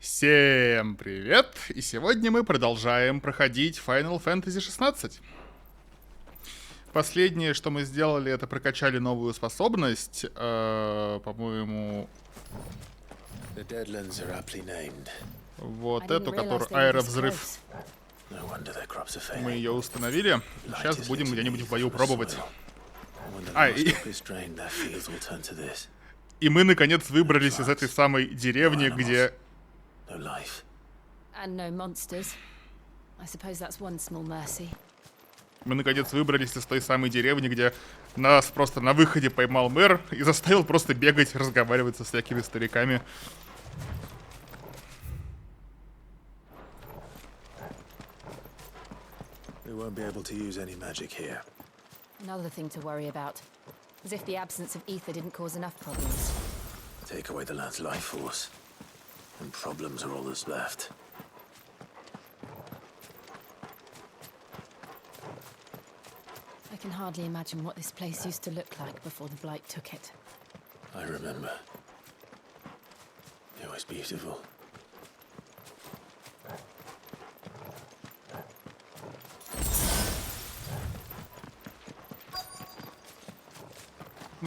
Всем привет! И сегодня мы продолжаем проходить Final Fantasy XVI. Последнее, что мы сделали, это прокачали новую способность, по-моему, вот эту, которую аэровзрыв. Мы ее установили. Сейчас будем где-нибудь в бою пробовать. И мы наконец выбрались из этой самой деревни, где... Мы наконец выбрались из той самой деревни, где нас просто на выходе поймал мэр и заставил просто бегать, разговаривать со всякими стариками. Another thing to worry about. As if the absence of ether didn't cause enough problems. Take away the land's life force, and problems are all that's left. I can hardly imagine what this place used to look like before the Blight took it. I remember. It was beautiful.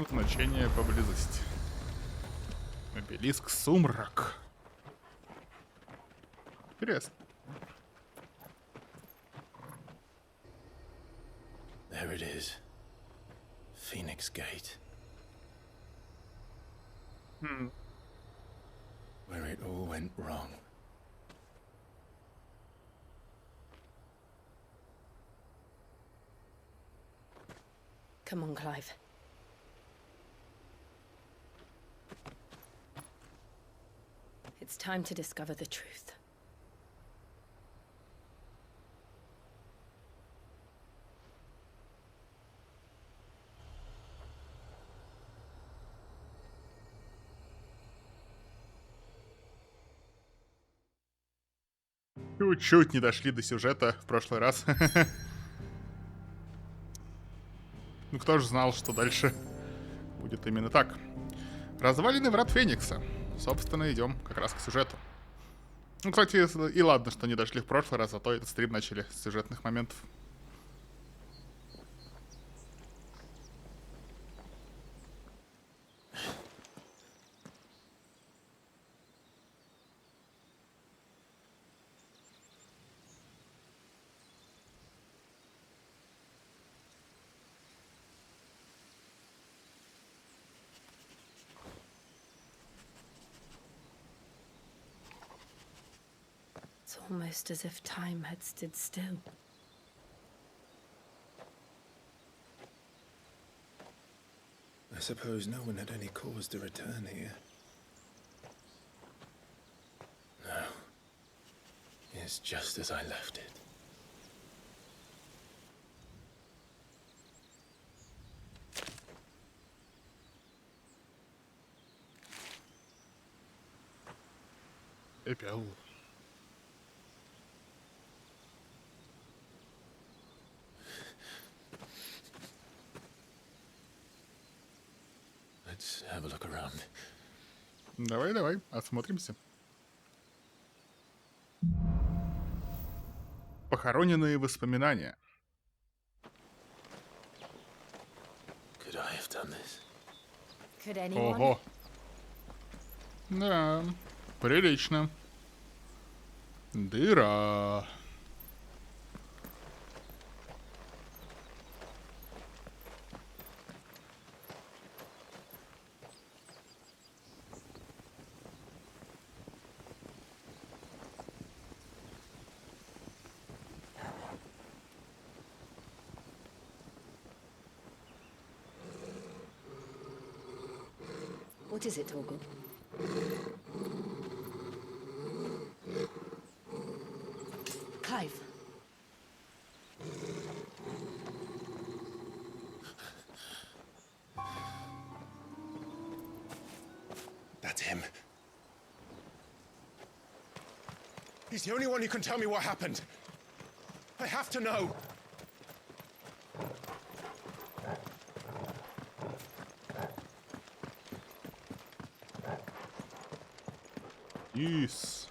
Значение поблизости. Обелиск Сумрак. Интересно. There it is. Phoenix Gate. Where it all went wrong. Come on, Clive. It's time to discover the truth. Чуть-чуть не дошли до сюжета в прошлый раз. Ну кто же знал, что дальше будет именно так. Развалины врат Феникса. Собственно, идем как раз к сюжету. Ну, кстати, и ладно, что не дошли в прошлый раз, а то этот стрим начали с сюжетных моментов. It's almost as if time had stood still. I suppose no one had any cause to return here. No. It's just as I left it. Эпиал. Let's have a look around. Давай, осмотримся. Похороненные воспоминания. Could I have done this? Could anyone? Ого. Да, прилично. Дыра. What is it, Torgal? Clive. That's him. He's the only one who can tell me what happened. I have to know. Yes.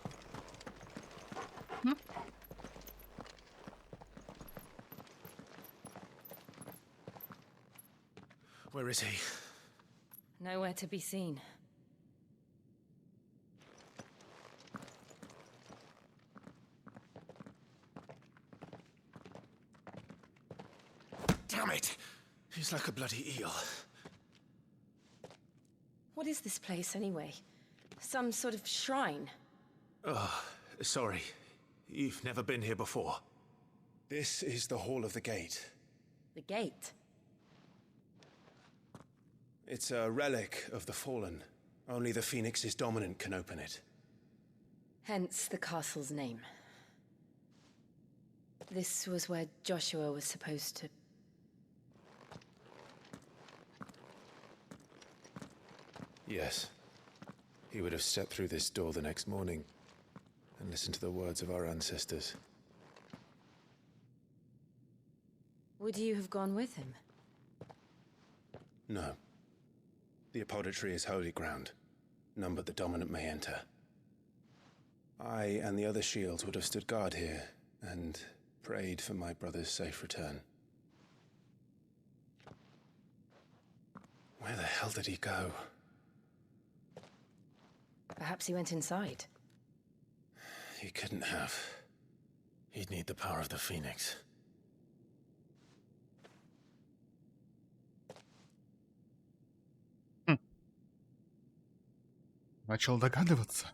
Where is he? Nowhere to be seen. Damn it! He's like a bloody eel. What is this place, anyway? Some sort of shrine? Oh, sorry. You've never been here before. This is the Hall of the Gate. The gate? It's a relic of the Fallen. Only the Phoenix's dominant can open it. Hence the castle's name. This was where Joshua was supposed to... Yes. He would have stepped through this door the next morning and listened to the words of our ancestors. Would you have gone with him? No. The apodatory is holy ground. None but the dominant may enter. I and the other shields would have stood guard here and prayed for my brother's safe return. Where the hell did he go? Perhaps he went inside. He couldn't have. He'd need the power of the Phoenix. Начал догадываться.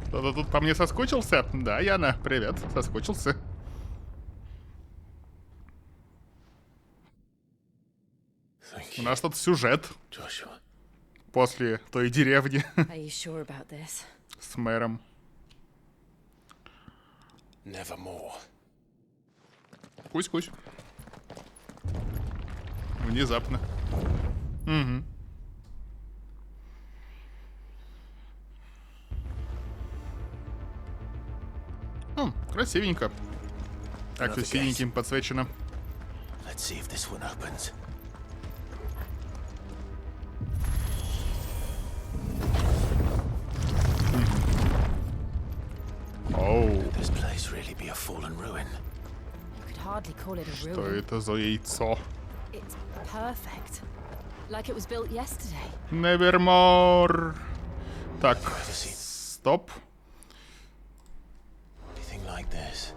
Кто-то тут по мне соскучился? Да, Яна, привет, соскучился. У нас тут сюжет Joshua. после той деревни Are you sure about this? с мэром. Nevermore. Кусь-кусь. Внезапно. Угу. Красивенько. Так, все синеньким подсвечено. Let's see if this one opens. Оу, Could this place really be a fallen ruin? You could hardly call it a что ruin. это за яйцо? It's perfect. Like it was built yesterday. Nevermore. Так, стоп. Anything like this?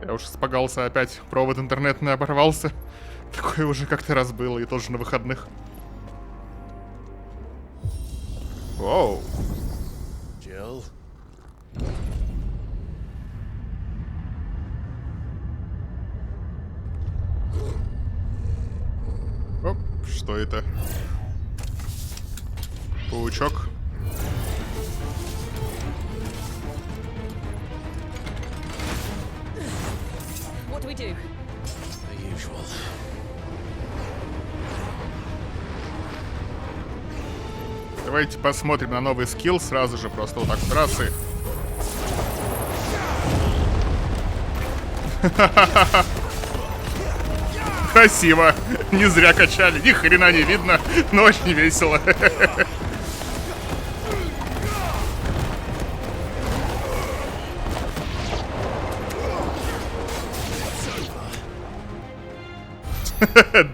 Я уж испугался опять. Провод интернетный оборвался. Такое уже как-то раз было, и тоже на выходных. Воу. Jill? Оп, что это? Паучок. What do we do? The usual. Давайте посмотрим на новый скилл сразу же, просто вот так с трассы. Красиво. Не зря качали, ни хрена не видно, но очень весело.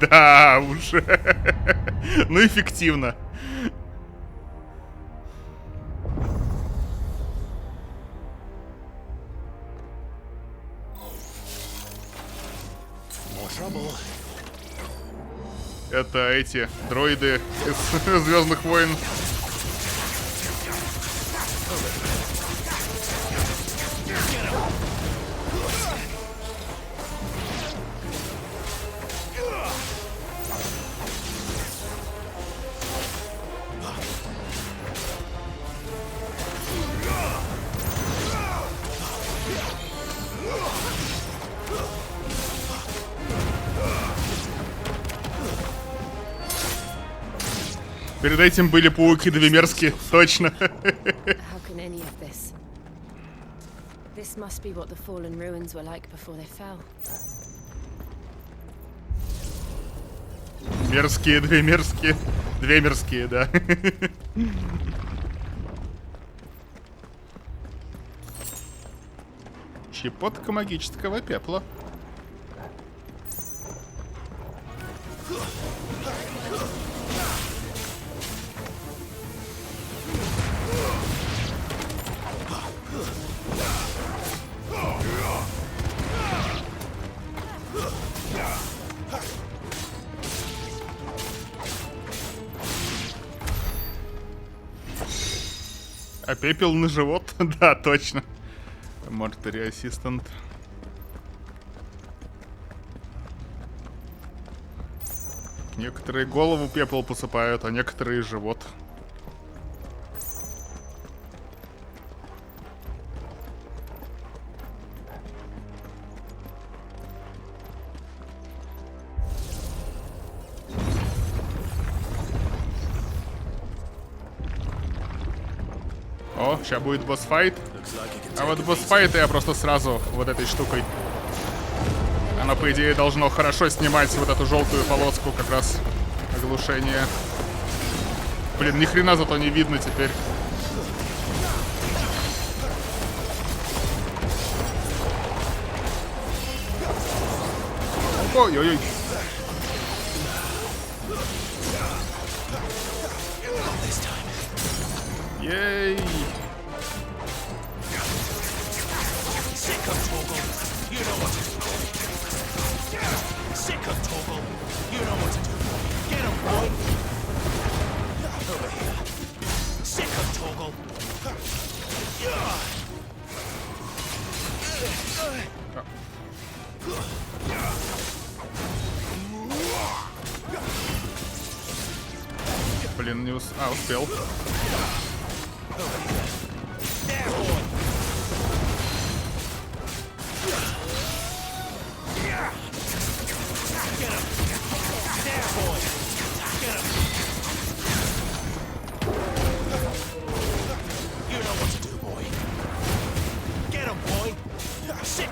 Да уж. Ну, эффективно. More trouble. Это эти дроиды из Звездных войн. Перед этим были пауки двемерские, точно. How can any of this? This must be what the fallen ruins were like before they fell. Мерзкие, двемерские. Двемерские, да. Щепотка магического пепла. А пепел на живот? Да, точно. Mortuary Assistant. Некоторые голову пепел посыпают, а некоторые живот. О, сейчас будет босс-файт. А вот босс-файт я просто сразу вот этой штукой. Оно, по идее, должно хорошо снимать вот эту желтую полоску, как раз оглушение. Блин, ни хрена зато не видно теперь. Ой-ой-ой. Ей. Блин, не успел.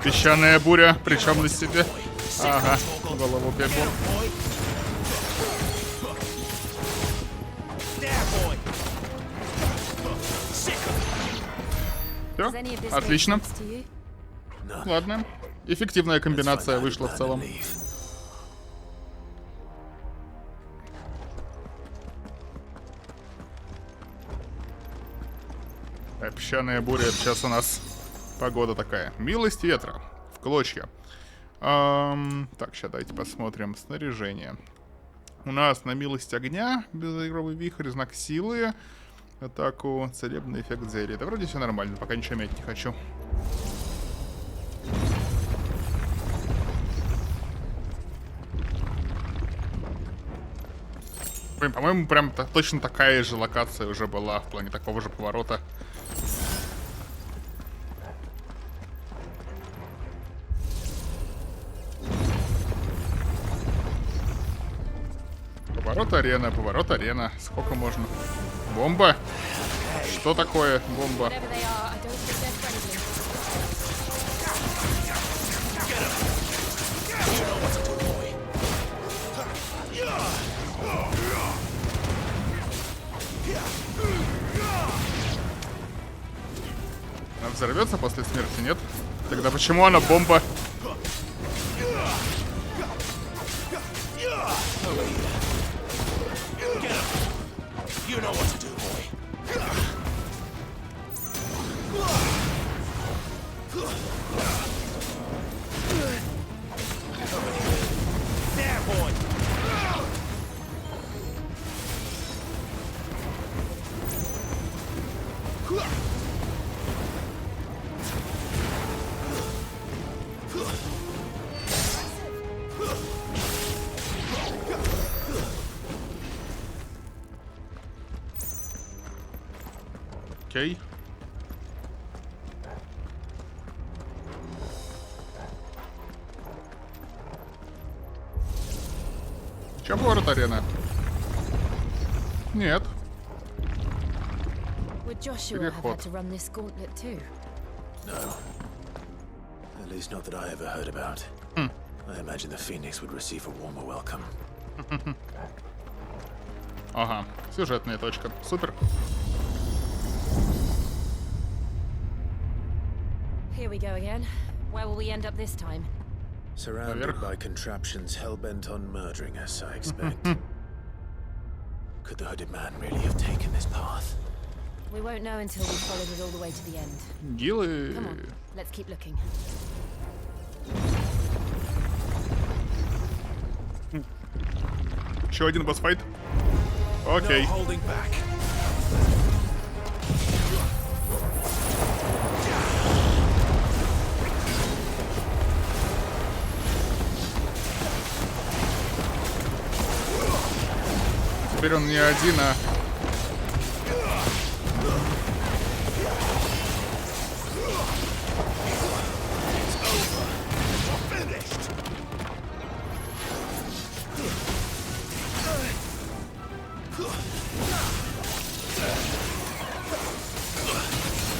Песчаная буря, причем на себе. Ага, голову пепла. Все, отлично. Ладно, эффективная комбинация вышла в целом. Песчаная буря, это сейчас у нас погода такая. Милость ветра в клочья. Так, сейчас давайте посмотрим снаряжение. У нас на милость огня, безыгровый вихрь, знак силы, атаку, целебный эффект зелья. Да вроде все нормально, пока ничего менять не хочу. Блин, по-моему, прям точно такая же локация уже была в плане такого же поворота. Поворот арена. Сколько можно? Бомба? Что такое бомба? Она взорвется после смерти, нет? Тогда почему она бомба? Окей. Чё город арена? Нет. Would Joshua have had to run this gauntlet too? No. At least not that I ever heard about. I imagine the Phoenix would receive a warmer welcome. Ага, сюжетная точка. Супер. Here we go again. Where will we end up this time? Surrounded by contraptions hell-bent on murdering us, I expect. Could the hooded man really have taken this path? We won't know until we've followed it all the way to the end. Гилы. Come on, let's keep looking. Еще один босс-файт. Окей. No holding back. Теперь он не один, а...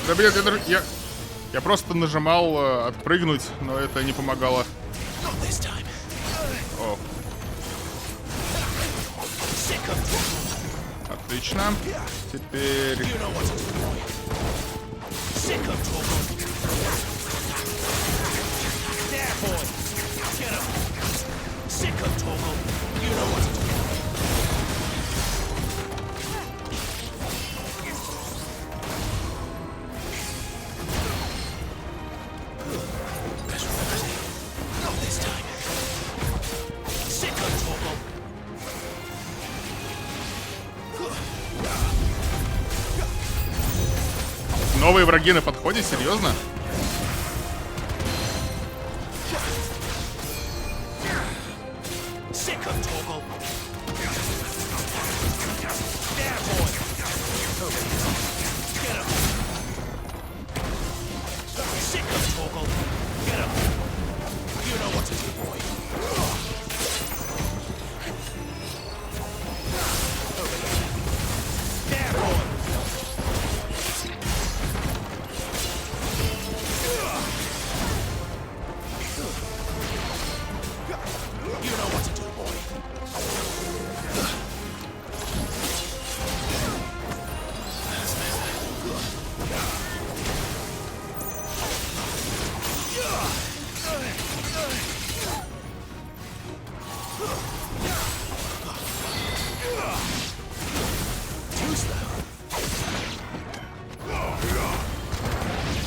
Да, блин, я просто нажимал отпрыгнуть, но это не помогало. О. Отлично. Теперь... Новые враги на подходе? Серьезно?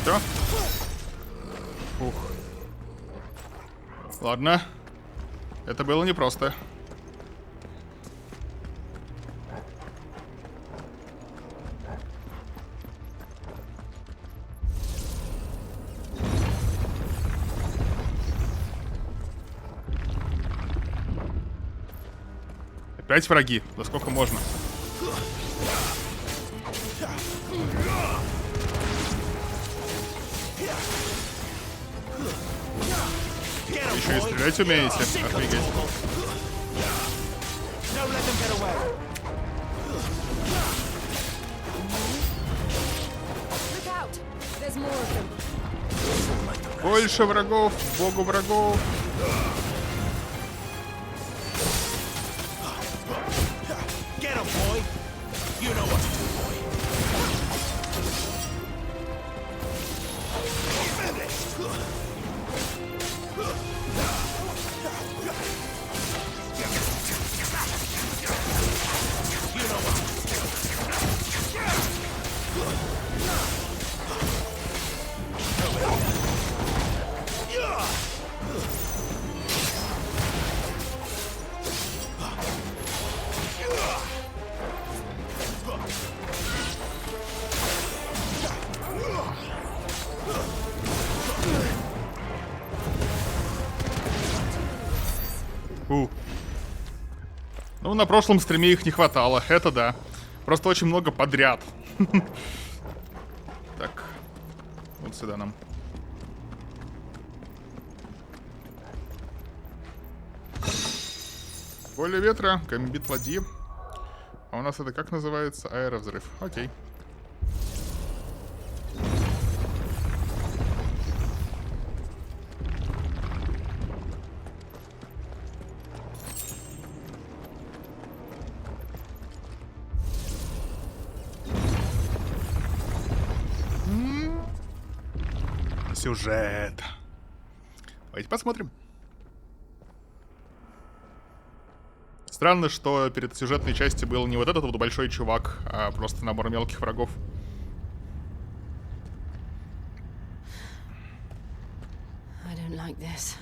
Все? Ух. Ладно. Это было непросто. Опять враги? Да сколько можно? Еще и стрелять умеете? Офигеть. Больше врагов, богу врагов. Ну, на прошлом стриме их не хватало, это да. Просто очень много подряд. Так, вот сюда нам. Поле ветра, гамбит ладьи. А у нас это как называется? Аэровзрыв. Окей. Сюжет. Давайте посмотрим. Странно, что перед сюжетной частью был не вот этот вот большой чувак, а просто набор мелких врагов. I don't like this.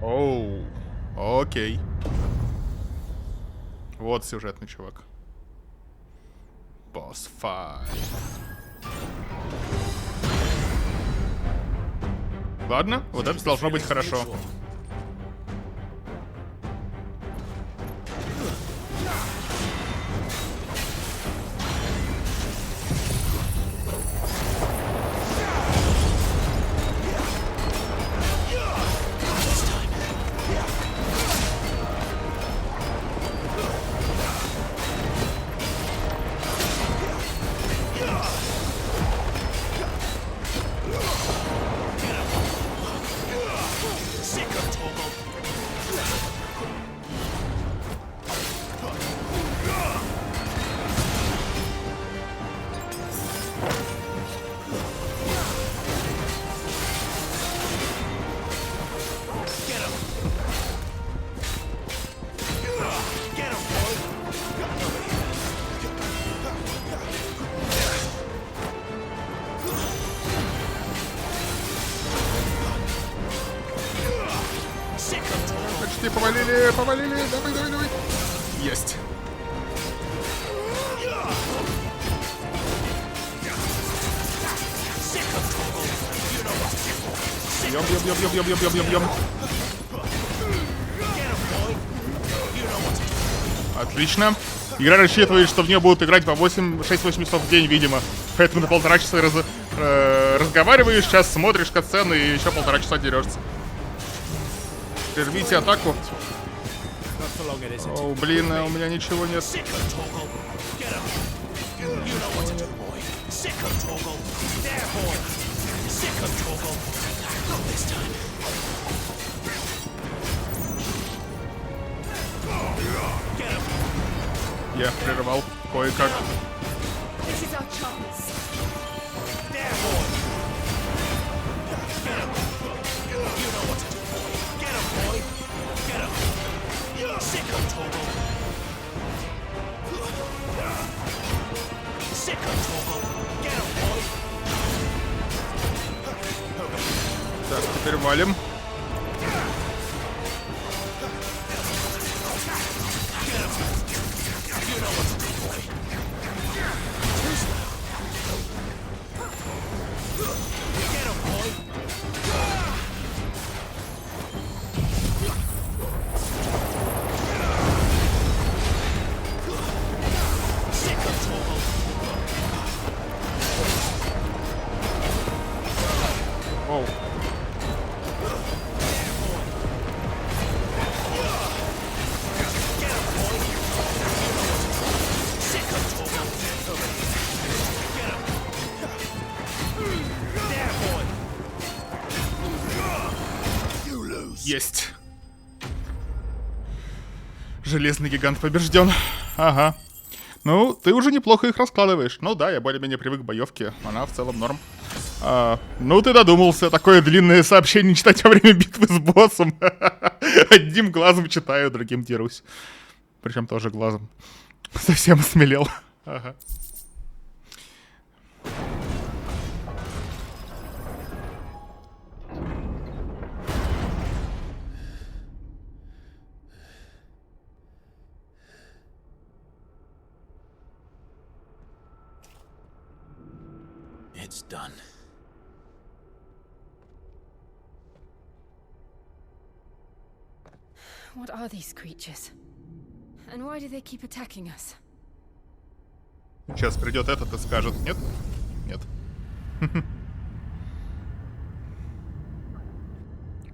Оу, окей. Вот сюжетный чувак. Босс файт. Ладно, вот это должно быть хорошо. Почти повалили, повалили. Давай, давай, давай. Есть. Бьем. Отлично. Игра рассчитывает, что в нее будут играть по 6-8 часов в день, видимо. Поэтому на 1,5 часа разговариваешь, сейчас смотришь катсцены и еще 1,5 часа дерешься. Прервите атаку. О, блин, у меня ничего нет. Я прервал кое-как. Так, теперь валим. Оу. Есть. Железный гигант побежден. Ага. Ну, ты уже неплохо их раскладываешь. Ну да, я более-менее привык к боевке. Она в целом норм. Ну, ты додумался такое длинное сообщение читать во время битвы с боссом. Одним глазом читаю, другим дерусь. Причем тоже глазом. Совсем осмелел. Ага. It's done. What are these creatures? And why do they keep attacking us? Сейчас придет этот и скажет, нет? Нет.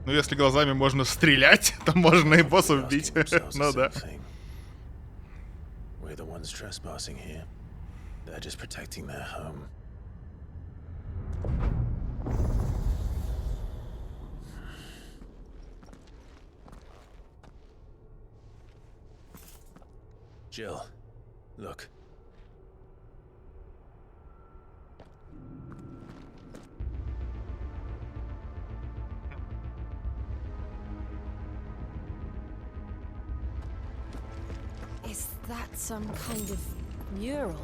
Ну, если глазами можно стрелять, то можно и босса убить. Ну да. We're the ones trespassing here. They're just protecting their home. Jill, look. Is that some kind of mural?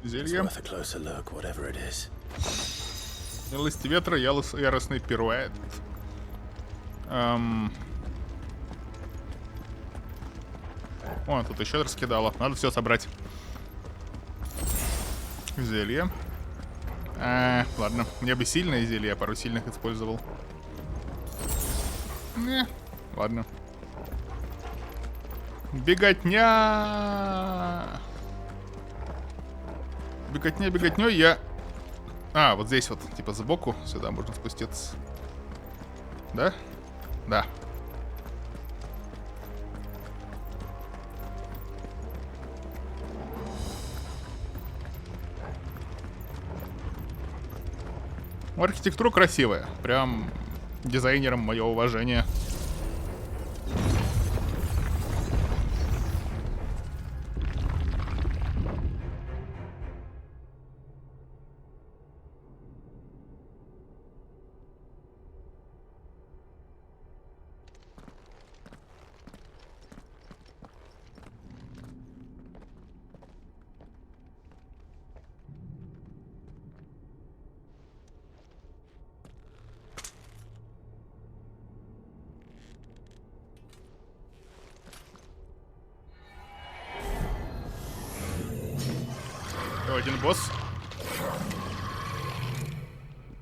It's Зелье. worth a closer look, whatever it is. Милость ветра, яростный пируэт. О, тут еще раскидало. Надо все собрать. Зелье. Ладно. Мне бы сильное зелье, я пару сильных использовал. Не, ладно. Беготня! Беготня, я... вот здесь вот, типа сбоку, сюда можно спуститься. Да? Да. Архитектура красивая. Прям дизайнерам мое уважение. Один босс.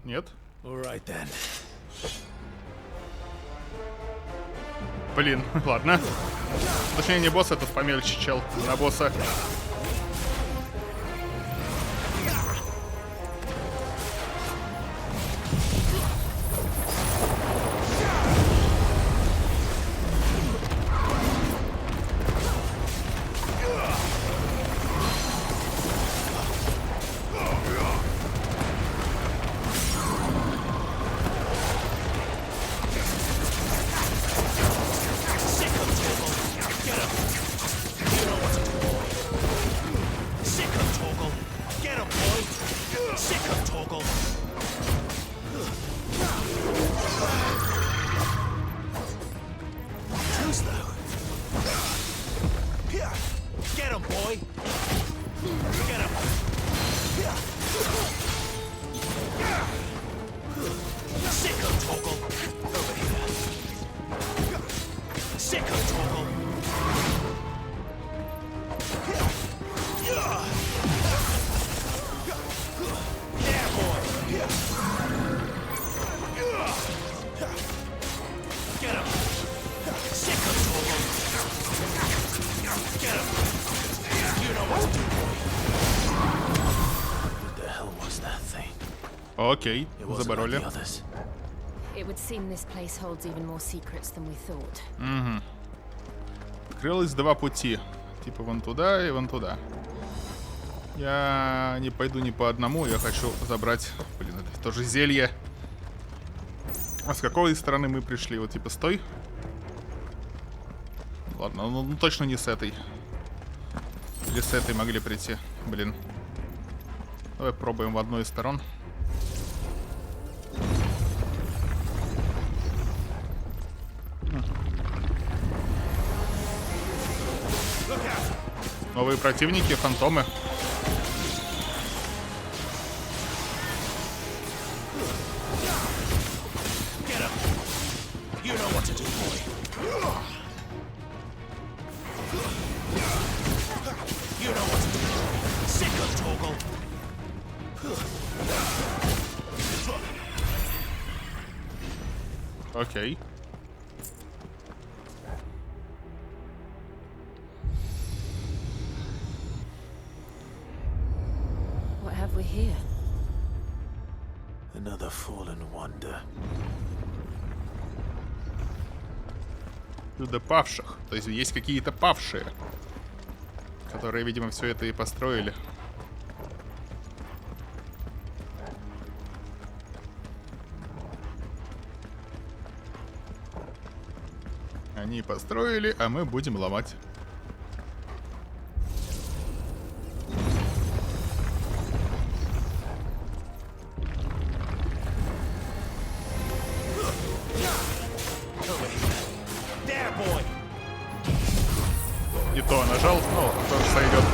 Нет. All right then. Блин, ладно. Точнее, не босс, этот помельче чел. На босса. Окей, забороли. It would seem this place holds even more secrets than we thought. Угу. Открылось два пути. Типа вон туда и вон туда. Я не пойду ни по одному, я хочу забрать... Блин, это тоже зелье. А с какой стороны мы пришли? Вот типа с той? Ладно, ну точно не с этой. Или с этой могли прийти. Блин. Давай пробуем в одну из сторон. Новые противники, фантомы. Окей. What have we here? Another fallen wonder. Чудо павших. То есть есть какие-то павшие. которые, видимо, все это и построили. Они построили, а мы будем ломать. И то нажал, ну, тоже сойдет.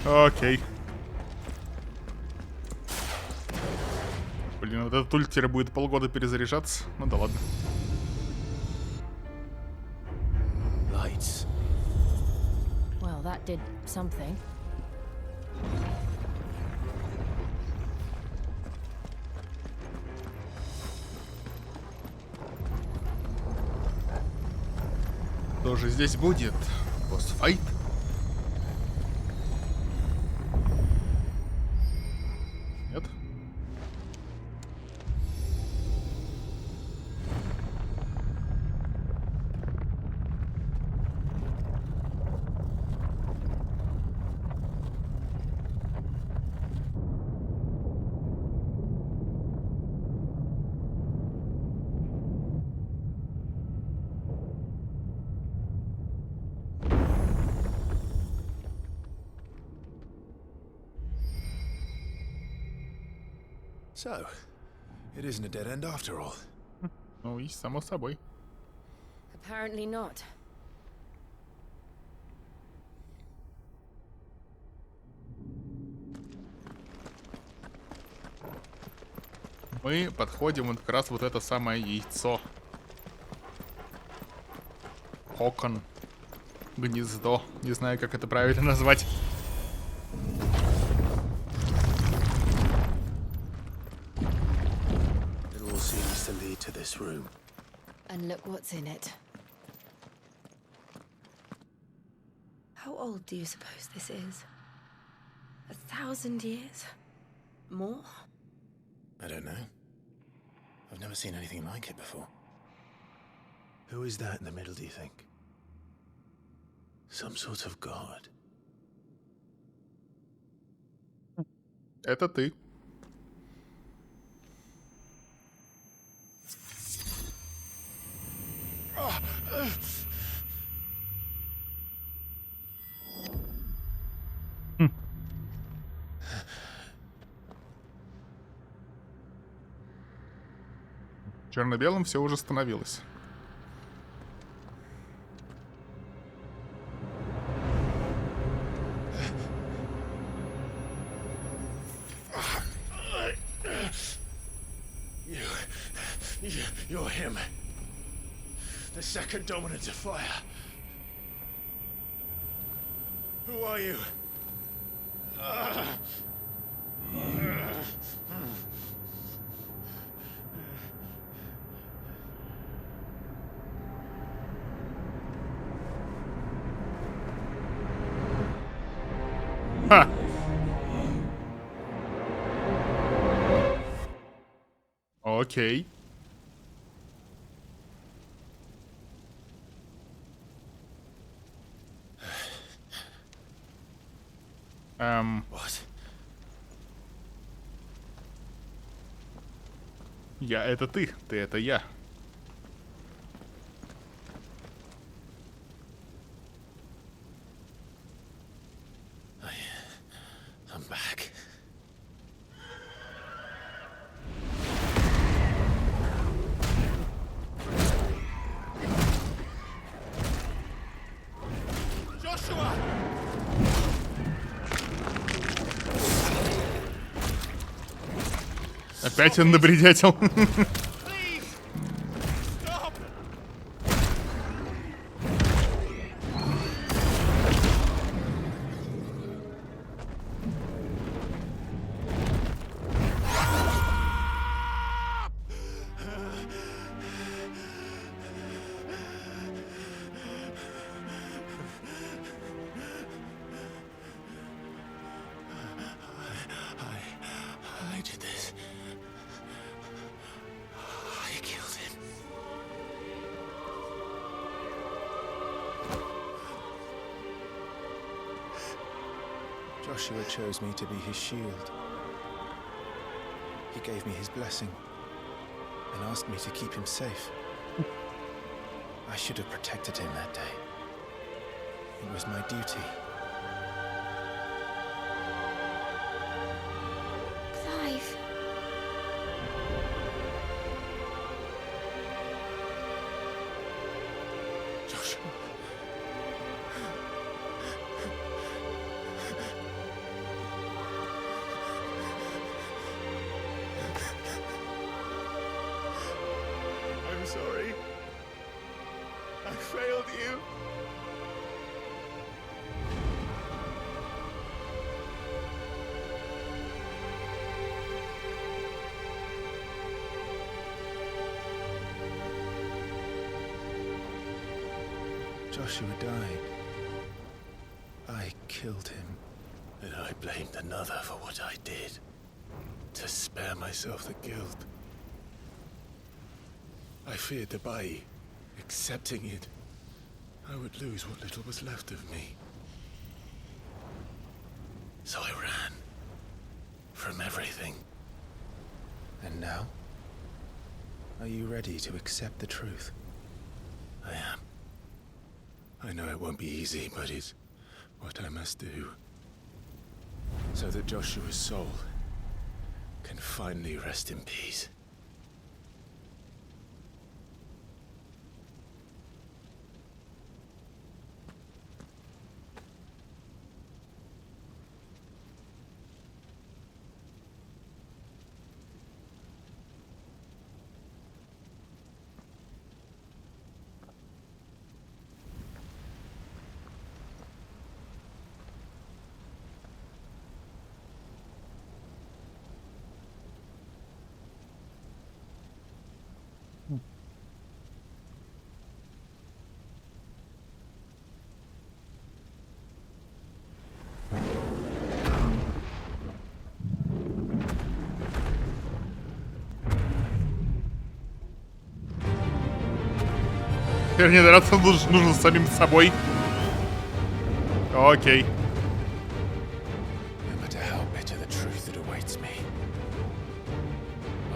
Окей. Блин, вот этот ульт теперь будет полгода перезаряжаться. Ну да ладно. Lights. Well, that did something. Что же здесь будет? Босс-файт? Нет? So, it isn't a dead end after all. Ну и само собой. Apparently not. Мы подходим вот как раз вот это самое яйцо. Кокон. Гнездо. Не знаю, как это правильно назвать. It all seems to lead to this room. And look what's in it. How old do you suppose this is? 1,000 years? More? I don't know. I've never seen anything like it before. Who is that in the middle, do you think? Some sort of god. Это ты. Черно-белым все уже становилось. You're him. The second dominant of fire. Who are you? Ха! Окей. What? Я это ты это я. I'm back. Joshua! Опять он набредятел. Please! Stop! Joshua chose me to be his shield. He gave me his blessing and asked me to keep him safe. I should have protected him that day. It was my duty. Clive. Joshua. I'm sorry. I failed you. Joshua died. I killed him. And I blamed another for what I did, to spare myself the guilt. I feared that by accepting it, I would lose what little was left of me. So I ran from everything. And now? Are you ready to accept the truth? I am. I know it won't be easy, but it's what I must do. So that Joshua's soul can finally rest in peace. Теперь не драться нужно с самим собой. Окей. No matter how bitter the truth that awaits me,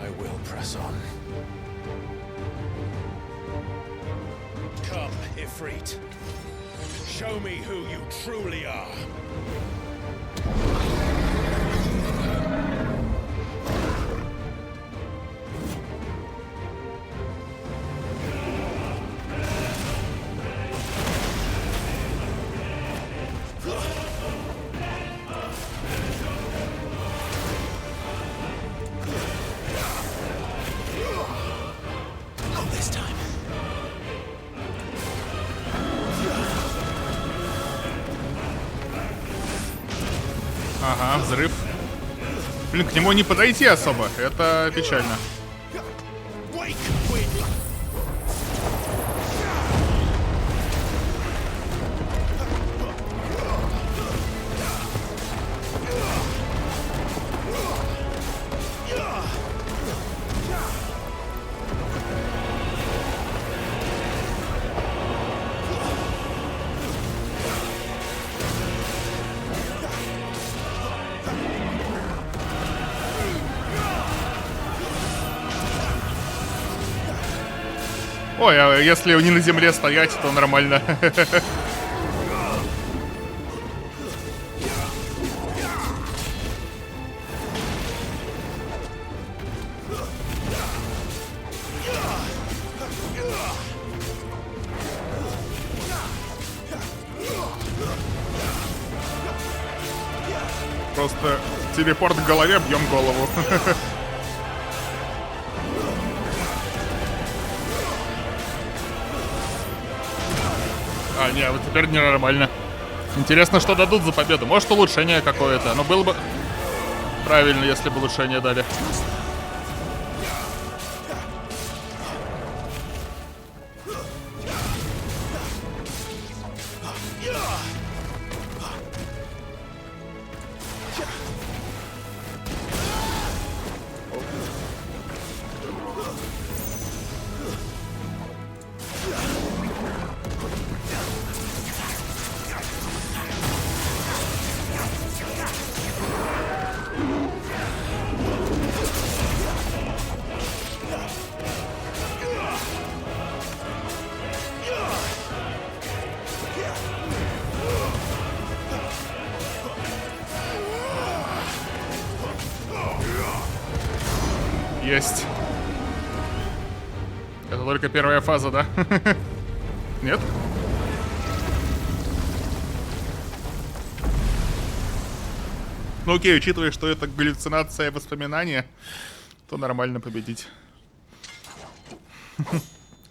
I will press on. Come, Ifrit. Show me who you truly are. Ага, взрыв. Блин, к нему не подойти особо. Это печально. Ой, а если не на земле стоять, то нормально. Просто телепорт к голове, бьем голову. А, не, вот теперь ненормально. Интересно, что дадут за победу. Может, улучшение какое-то. Но было бы правильно, если бы улучшение дали. Есть. Это только первая фаза, да? Нет? Ну окей, учитывая, что это галлюцинация воспоминания, то нормально победить.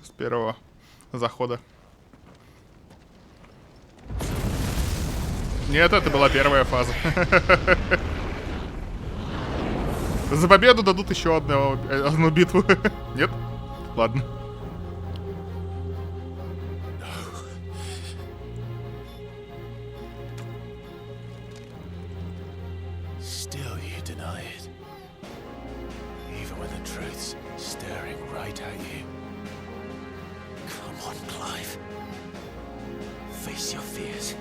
С первого захода. Нет, это была первая фаза. За победу дадут еще одну битву. Нет? Ладно. Still you deny it. Even when the truth's staring right at you. Come on, Clive. Face your fears.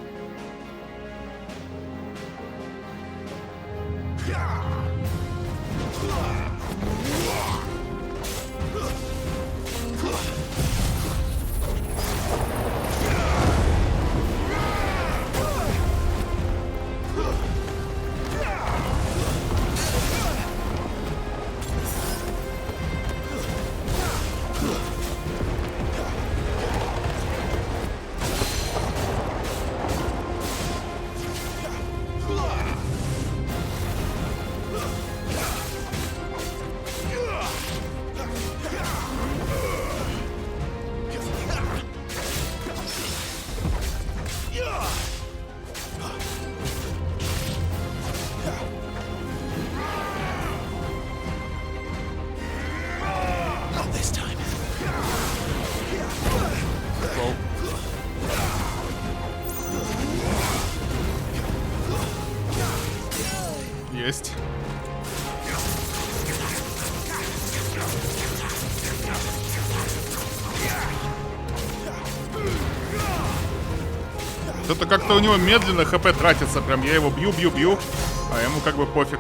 Есть. Это как-то у него медленно ХП тратится. Прям я его бью, а ему как бы пофиг.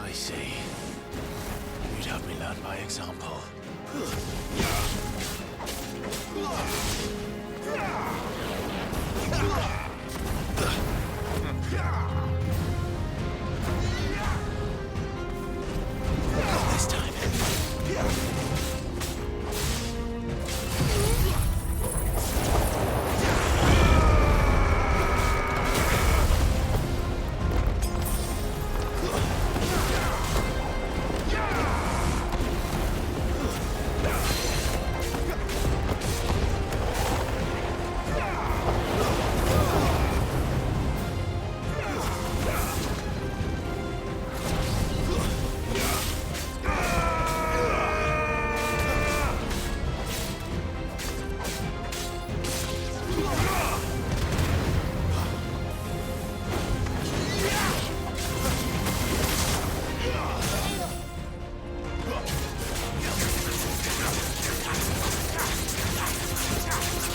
I see. You'd have me learn by example. This time.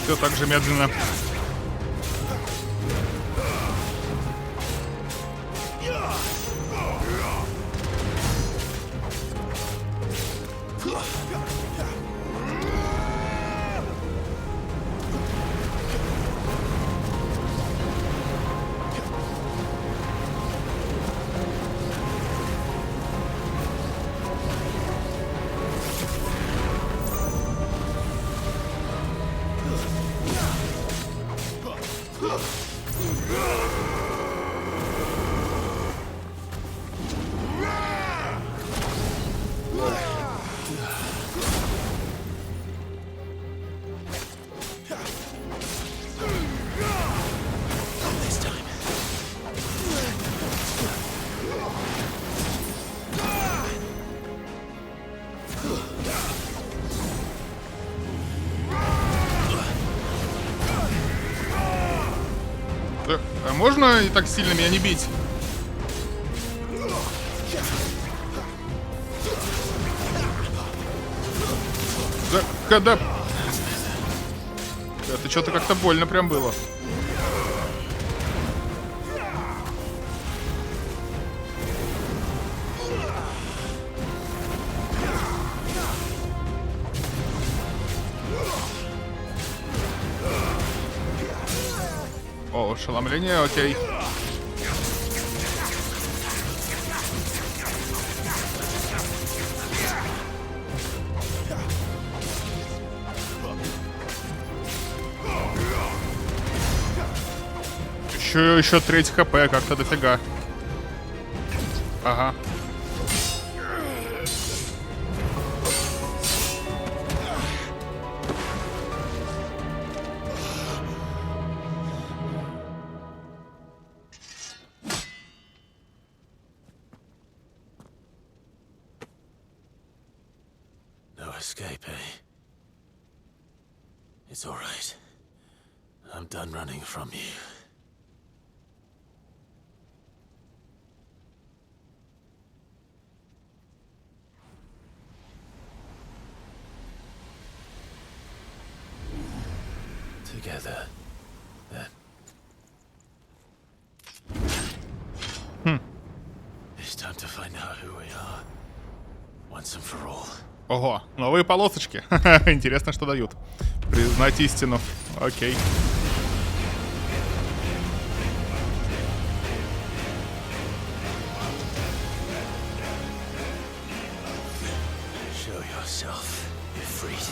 Все так же медленно. А можно и так сильно меня не бить? Да, когда... Это что-то как-то больно прям было. О, ошеломление, окей. Еще треть хп, как-то дофига. Ага. No escape, eh? It's all right. I'm done running from you. Together, then. It's time to find out who we are, once and for all. Ого, новые полосочки. Интересно, что дают. Признать истину. Окей. Show yourself, Ifrit.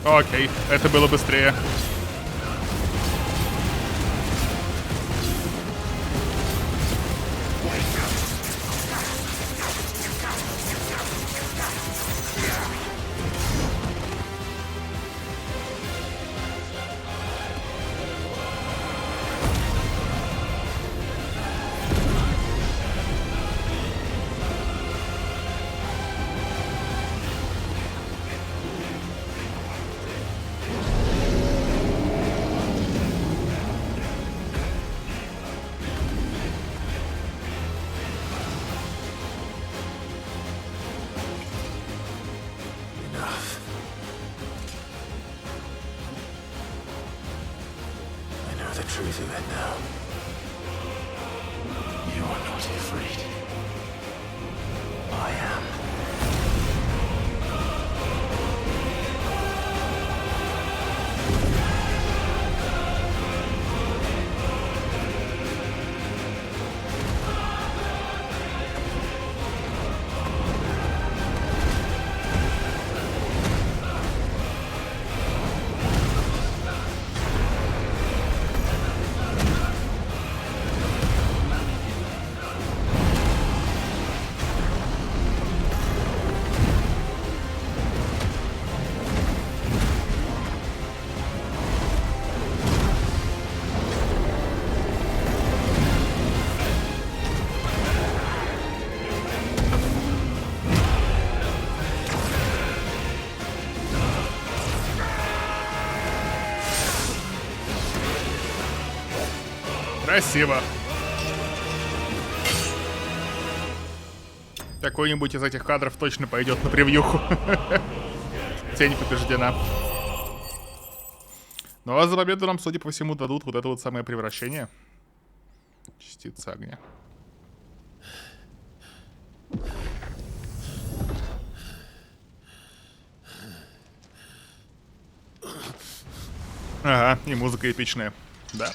Окей, это было быстрее. The truth of it now. You are not afraid. I am. Красиво. Какой-нибудь из этих кадров точно пойдет на превьюху. Тень побеждена. Ну а за победу нам, судя по всему, дадут вот это вот самое превращение. Частица огня. Ага, и музыка эпичная. Да.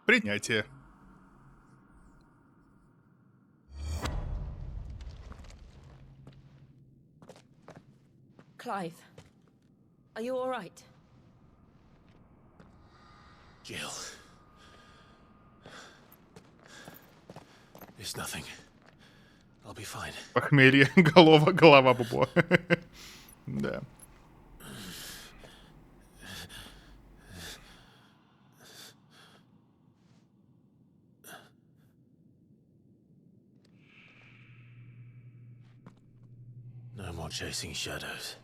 Принятие. Clive, are you all right? Jill. It's nothing. I'll be fine. Похмелье, голова бубо. Да. No more chasing shadows.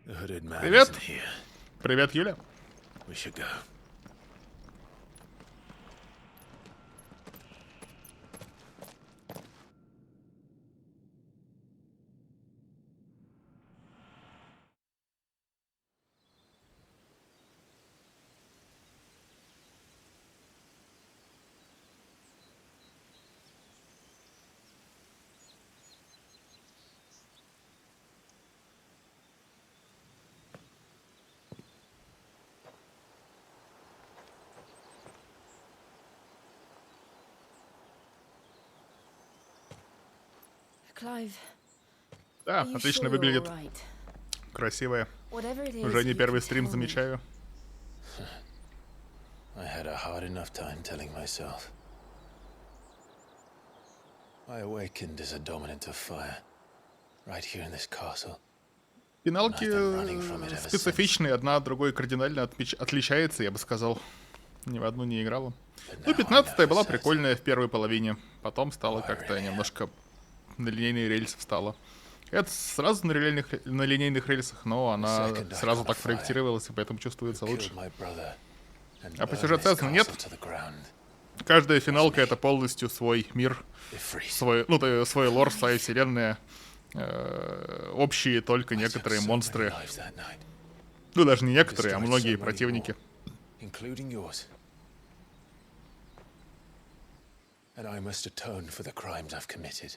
The hooded man Привет. isn't here. Привет, Юля. We should go. Clive, Да, are you отлично sure you're выглядит. all right? Красивая. Whatever it is, Уже не you первый can стрим tell me. замечаю. I had a hard enough time telling myself. I awakened as a dominant of fire, right here in this castle. Финалки специфичные, одна от другой кардинально отличается, я бы сказал. Ни в одну не играла. Ну, 15-я была прикольная в первой половине. Потом стало как-то немножко на линейные рельсы встала. Это сразу на линейных рельсах, но она сразу так проектировалась, и поэтому чувствуется лучше. А по сюжету нет. Каждая финалка — это полностью свой мир, свой лор, своя вселенная. Общие только некоторые монстры. Ну, даже не некоторые, а многие противники. And I must atone for the crimes I've committed.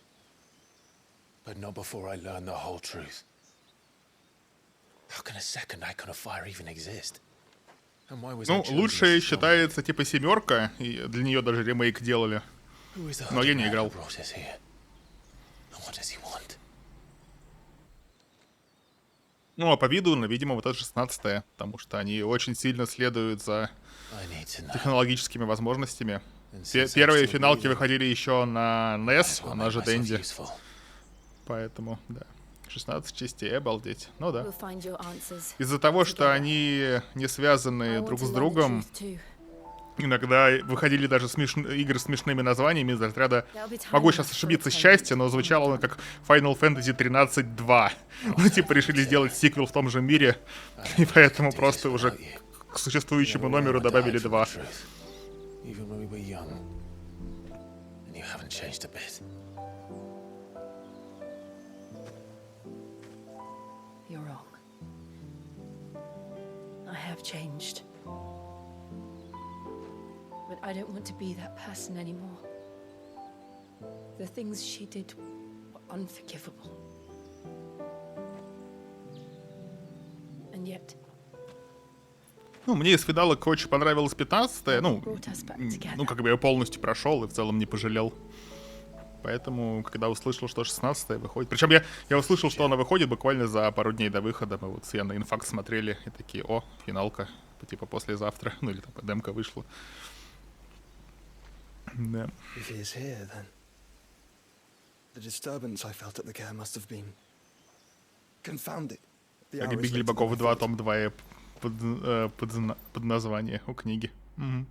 But not before I learn the whole truth. How can a second icon of fire even exist? And why was I Ну, chosen лучшая as the считается типа 7, и для нее даже ремейк делали. Who is the Но я hooded не man играл. who brought us here? And what does he want? Ну, а по виду, видимо, вот это 16-я, потому что они очень сильно следуют за I need to know. технологическими возможностями. Первые финалки выходили еще на NES, она же Денди. Useful. Поэтому, да. 16 частей, обалдеть. Ну да. We'll find your answers. Из-за того, что они не связаны I want друг to с learn the другом, truth too. иногда выходили даже игры с смешными названиями из разряда... There'll be time Могу enough сейчас for ошибиться atonement. счастье, но звучало оно как Final Fantasy 13-2. Ну, типа, решили сделать сиквел в том же мире, и поэтому просто уже к существующему номеру добавили 2. Even when we were young. And you haven't changed a bit. You're wrong. I have changed. But I don't want to be that person anymore. The things she did were unforgivable. And yet, Ну, мне из финалок очень понравилась 15-я. brought us back together. Ну, как бы я польностью прошел и в целом не пожалел. Поэтому, когда услышал, что 16-я выходит... Причем я услышал, что она выходит буквально за пару дней до выхода. Мы вот с Яной инфакт смотрели и такие: о, финалка, типа послезавтра. Ну, или там демка вышла. Да. If he is here, then the disturbance I felt at the care must have been confounded. The Как hour is Биг later than I Глибаков 2, thought. том 2 под название у книги. Мгм.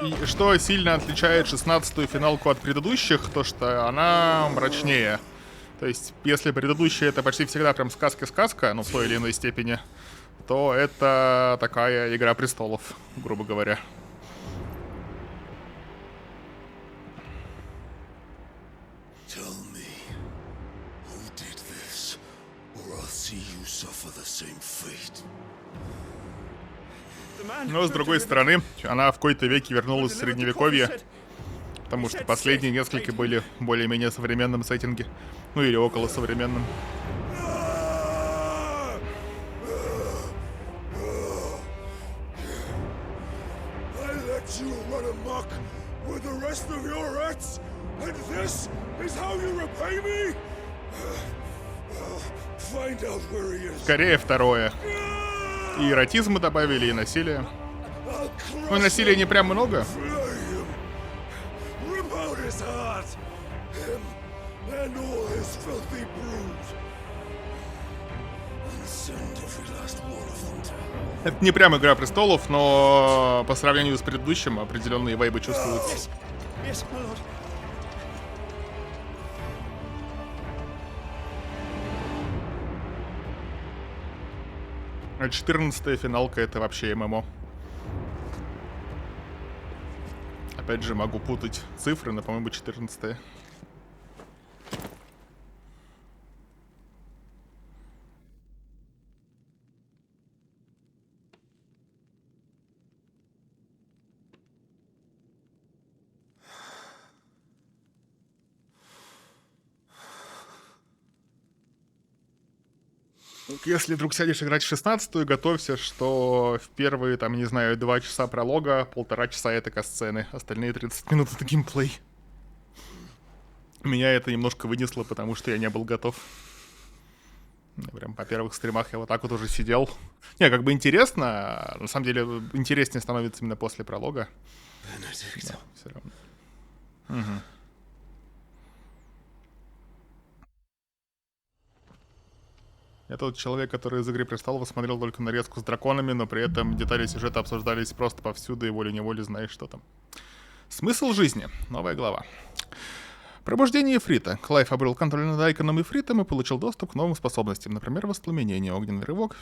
И что сильно отличает 16-ю финалку от предыдущих, то что она мрачнее. То есть, если предыдущая — это почти всегда прям сказка-сказка, ну, в той или иной степени, то это такая Игра престолов, грубо говоря. Tell me, who did this, or I'll see you suffer the same fate. Но, с другой стороны, она в какой-то веке вернулась в Средневековье. Потому что последние несколько были в более-менее современном сеттинге. Ну или около современном. Скорее второе. И эротизма добавили, и насилие. Ну, и насилия не прям много. Это не прям Игра престолов, но по сравнению с предыдущим определенные вайбы чувствуются. 14-я финалка — это вообще ММО. Опять же, могу путать цифры, но, по-моему, 14-я. Если вдруг сядешь играть в 16-ю, готовься, что в первые, там, не знаю, 2 часа пролога, 1,5 часа это касцены, остальные 30 минут это геймплей. Меня это немножко вынесло, потому что я не был готов. Прям по первых стримах я вот так вот уже сидел. Не, как бы интересно, на самом деле интереснее становится именно после пролога. Да, все равно. Угу. Я тот человек, который из «Игры престолов» смотрел только нарезку с драконами, но при этом детали сюжета обсуждались просто повсюду, и волей-неволей знаешь, что там. Смысл жизни. Новая глава. Пробуждение Ифрита. Клайв обрел контроль над Айконом Ифритом и получил доступ к новым способностям, например, воспламенение, огненный рывок.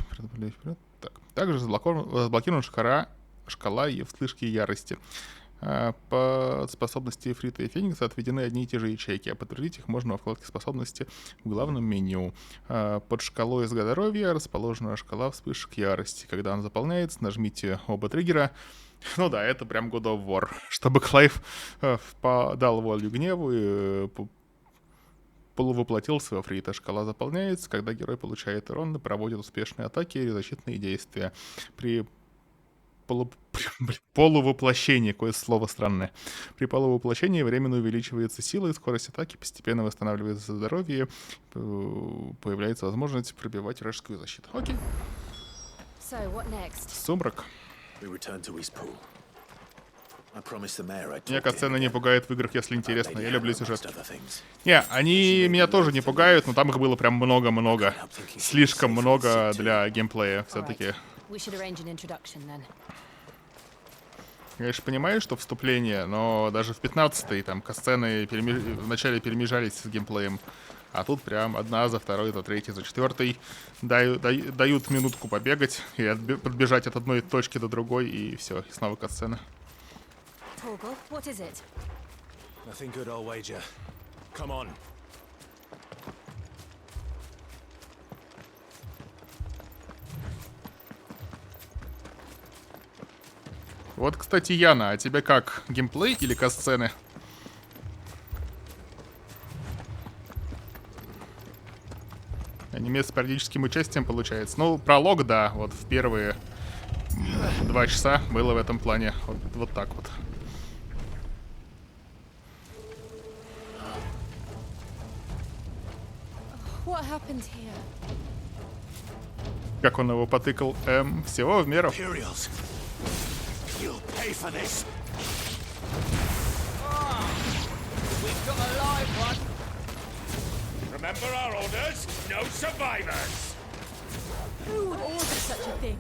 Так. Также заблокирована шкала и вспышки ярости. По способности Ифрита и Феникса отведены одни и те же ячейки, а подтвердить их можно во вкладке способности в главном меню. Под шкалой здоровья расположена шкала вспышек ярости. Когда она заполняется, нажмите оба триггера. Ну да, это прям God of War. Чтобы Клайв дал волю гневу и полувоплотился во Ифрита. Шкала заполняется, когда герой получает урон и проводит успешные атаки и защитные действия. При полувоплощении, какое слово странное. При полувоплощении временно увеличивается сила и скорость атаки, постепенно восстанавливается здоровье, появляется возможность пробивать вражескую защиту. Окей. Сумрак. Меня катсцены не пугают в играх, если интересно. Я люблю сюжет. Не, они меня тоже не пугают, но там их было прям много-много. Слишком много для геймплея все-таки. Конечно, понимаю, что вступление, но даже в 15-й там катсцены вначале перемежались с геймплеем. А тут прям одна за второй, за третий, за четвертый дают минутку побегать и подбежать от одной точки до другой, и все, и снова катсцена. Вот, кстати, Яна, а тебе как? Геймплей или катсцены? Аниме с периодическим участием получается. Ну, пролог, да, вот в первые 2 часа было в этом плане. Вот так вот. Как он его потыкал? Всего в меру. Remember our orders? No survivors! Who would order such a thing?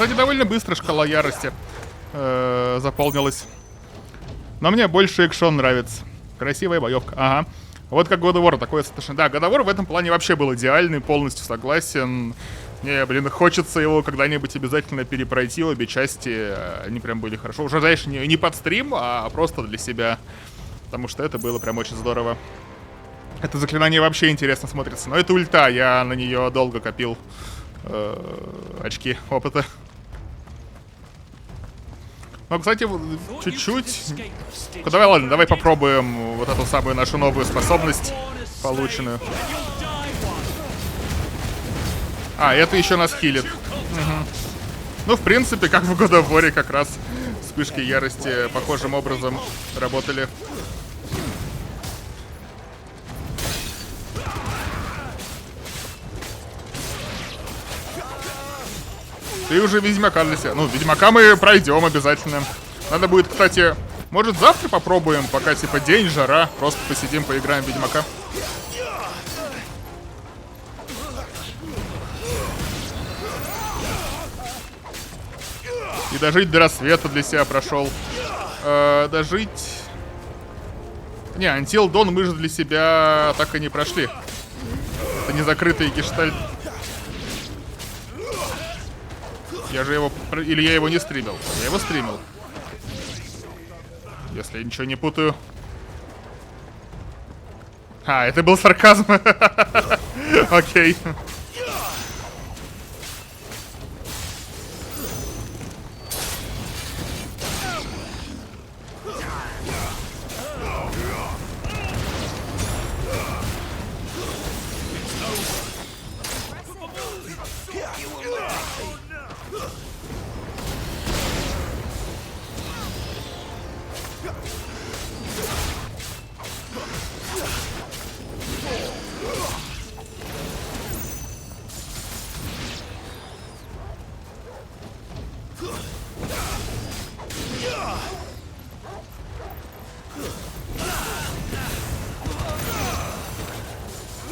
Кстати, довольно быстро шкала ярости заполнилась. Но мне больше экшон нравится. Красивая боевка. Ага. Вот как God of War, такое соотношение. Да, God of War в этом плане вообще был идеальный, полностью согласен. Мне, блин, хочется его когда-нибудь обязательно перепройти, обе части. Они прям были хорошо. Уже, знаешь, не под стрим, а просто для себя. Потому что это было прям очень здорово. Это заклинание вообще интересно смотрится. Но это ульта, я на нее долго копил очки опыта. Ну, кстати, чуть-чуть... Давай, ладно, давай попробуем вот эту самую нашу новую способность, полученную. А, это еще нас хилит. Угу. Ну, в принципе, как в God of War, как раз вспышки ярости похожим образом работали. Ты уже Ведьмака для себя. Ну, Ведьмака мы пройдем обязательно. Надо будет, кстати, может завтра попробуем, пока типа день, жара. Просто посидим, поиграем в Ведьмака. И дожить до рассвета для себя прошел. Дожить... Не, Until Dawn мы же для себя так и не прошли. Это не закрытый гештальт. Я же его... Или я его не стримил? Я его стримил. Если я ничего не путаю. А, это был сарказм. Окей.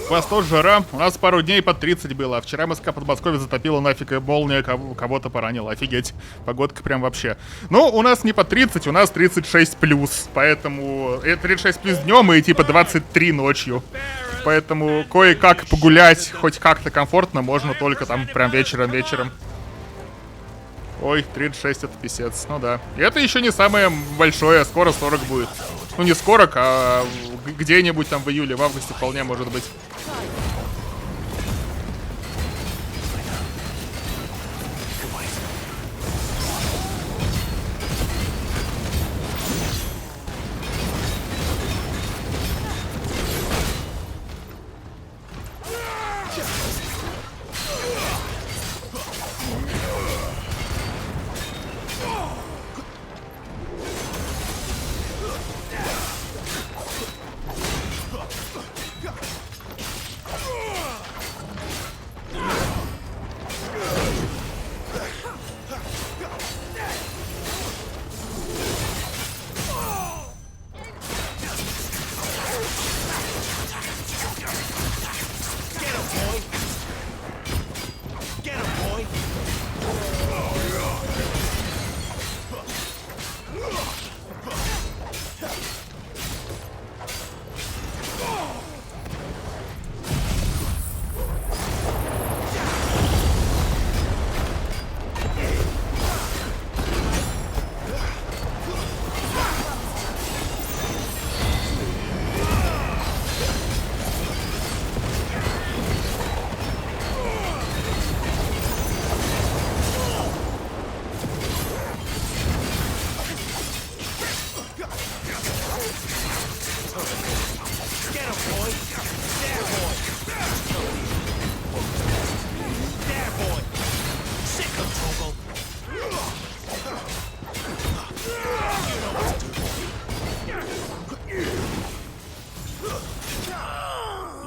У вас тоже жара. У нас пару дней под 30 было. А вчера МСК Подмосковье затопила нафиг, и молния кого-то поранила. Офигеть. Погодка прям вообще. Ну, у нас не под 30, у нас 36 плюс. Поэтому 36 плюс днем и типа 23 ночью. Поэтому кое-как погулять хоть как-то комфортно можно только там прям вечером. Ой, 36 это писец. Ну да. И это еще не самое большое. Скоро 40 будет. Ну не скоро, а где-нибудь там в июле, в августе вполне может быть.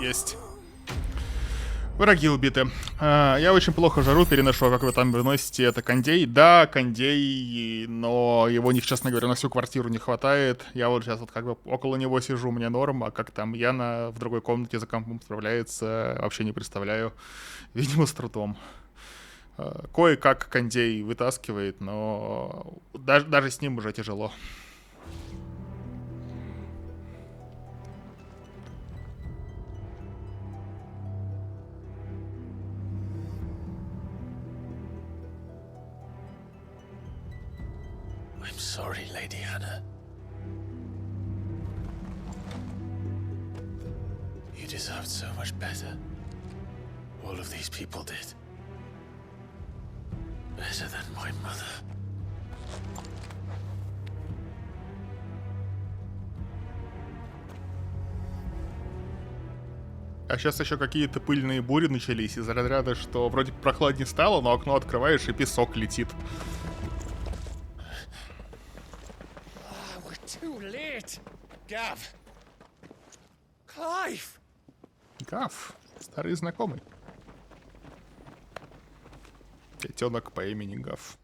Есть. Враги убиты. Я очень плохо жару переношу, как вы там выносите. Это кондей. Да, кондей, но его, честно говоря, на всю квартиру не хватает. Я вот сейчас вот как бы около него сижу, мне норм, а как там Яна в другой комнате за компом справляется, вообще не представляю. Видимо, с трудом. Кое-как кондей вытаскивает, но даже с ним уже тяжело. sorry, Lady Hannah. You deserved so much better. All of these people did. Better than my mother. А сейчас еще какие-то пыльные бури начались из разряда, что вроде прохладнее стало, но окно открываешь и песок летит. We're too late. Gav. Clive. Гав, старый знакомый. Котенок по имени Гав.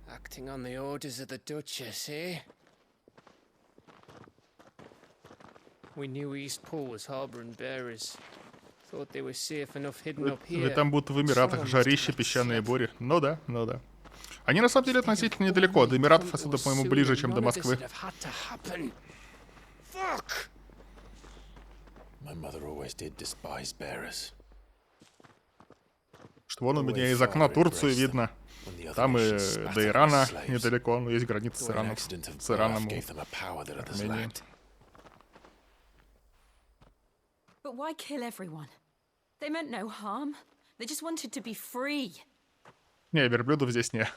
Acting on the orders of the Duchess, eh? We knew Eastpool was harboring bearers. Thought they were safe enough hidden up Вы here. там будто в Эмиратах, жарище, песчаные бури. Ну да, ну да. Они на самом деле относительно недалеко. До Эмиратов отсюда, по-моему, ближе, чем до Москвы. Fuck! My mother always did despise bearers. Что вон у меня из окна Турцию видно. Там и до Ирана недалеко, но есть граница с Ираном. С Ираном и Арменией. But why kill everyone? They meant no harm. They just wanted to be free. Не, верблюдов здесь не.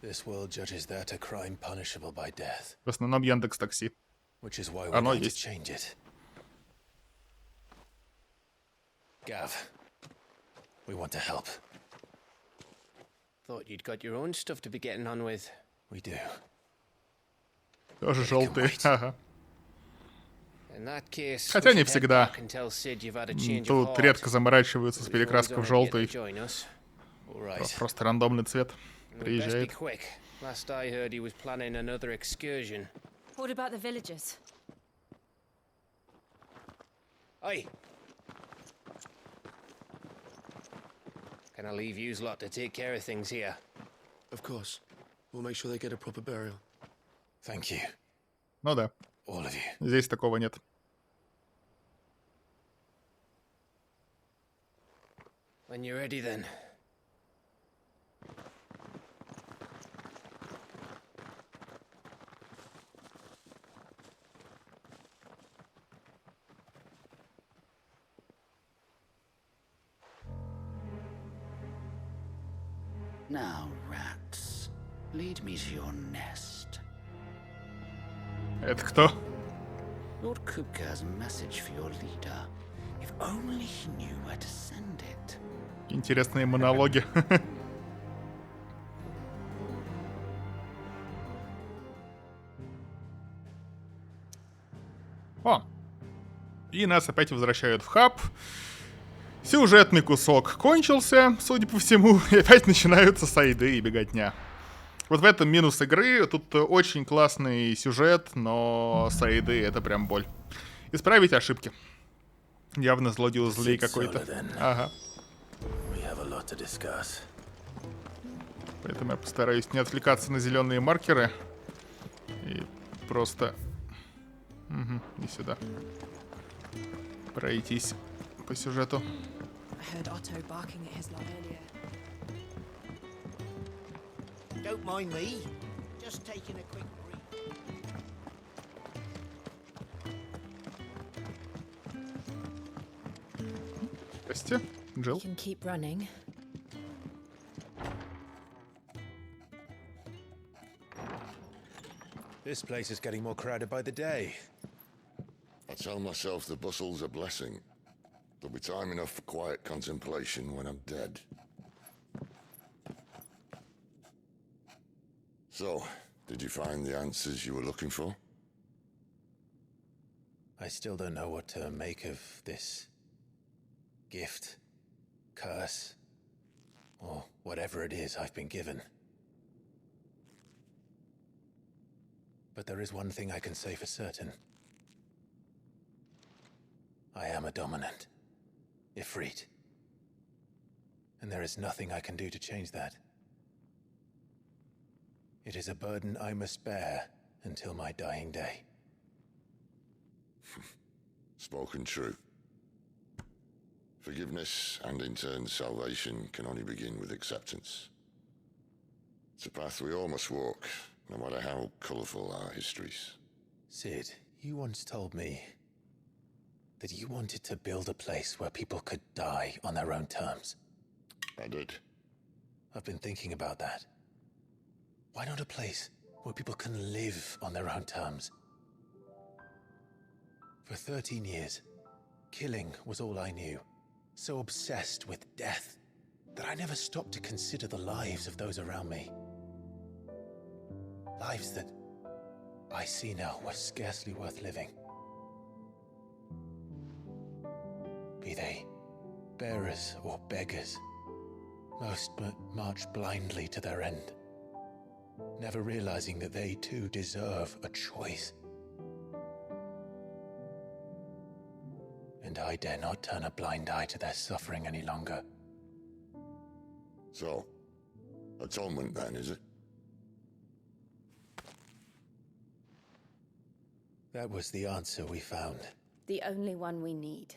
This world judges that a crime punishable by death, В основном Яндекс Такси. which is why we're Оно going to есть. change it. Gav, we want to help. Thought you'd got your own stuff to be getting on with. We do. Тоже желтые. Ага. In that case, Хотя we не should head всегда. back and tell Sid you've had a change of Тут heart. редко заморачиваются с Before he's перекраской в on a желтый. to join us. All right. Просто рандомный цвет. We'd best be Приезжает. quick. Last I heard, he was planning another excursion. What about the villagers? Aye. Can I leave yous lot to take care of things here? Of course. We'll make sure they get a proper burial. Thank you, Ну да, all of you. здесь такого нет. When you're ready, then. Now, rats, lead me to your nest. Это кто? Lord Kupka has a message for your leader. If only he knew where to send it. Интересные монологи. О! И нас опять возвращают в хаб. Сюжетный кусок кончился, судя по всему, и опять начинаются сайды и беготня. Вот в этом минус игры. Тут очень классный сюжет, но сайды — это прям боль. Исправить ошибки. Явно злодей злей какой-то. Ага. We have a lot to discuss. Поэтому я постараюсь не отвлекаться на зеленые маркеры. И просто... и сюда. Пройтись по сюжету. I heard Otto barking at his lot earlier. Don't mind me. Just taking a quick break. Здрасте, Джилл. We can keep running. This place is getting more crowded by the day. I tell myself the bustle's a blessing. There'll be time enough for quiet contemplation when I'm dead. So, did you find the answers you were looking for? I still don't know what to make of this gift, curse, or whatever it is I've been given. But there is one thing I can say for certain. I am a dominant, Ifrit. And there is nothing I can do to change that. It is a burden I must bear until my dying day. Spoken true. Forgiveness and in turn salvation can only begin with acceptance. It's a path we all must walk, no matter how colourful our histories. Sid, you once told me that you wanted to build a place where people could die on their own terms. I did. I've been thinking about that. Why not a place where people can live on their own terms? For 13 years, killing was all I knew. So obsessed with death that I never stopped to consider the lives of those around me. Lives that I see now were scarcely worth living. Be they bearers or beggars, most march blindly to their end, never realizing that they too deserve a choice. And I dare not turn a blind eye to their suffering any longer. So, atonement then, is it? That was the answer we found. The only one we need.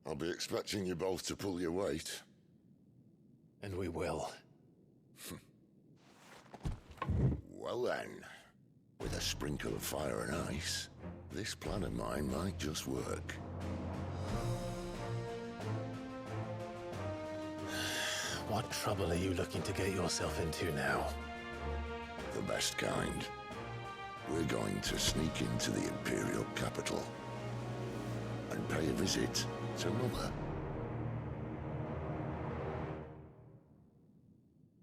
I'll be expecting you both to pull your weight. And we will. Well then, with a sprinkle of fire and ice, this plan of mine might just work. What trouble are you looking to get yourself into now? The best kind. We're going to sneak into the Imperial capital and pay a visit to Mother.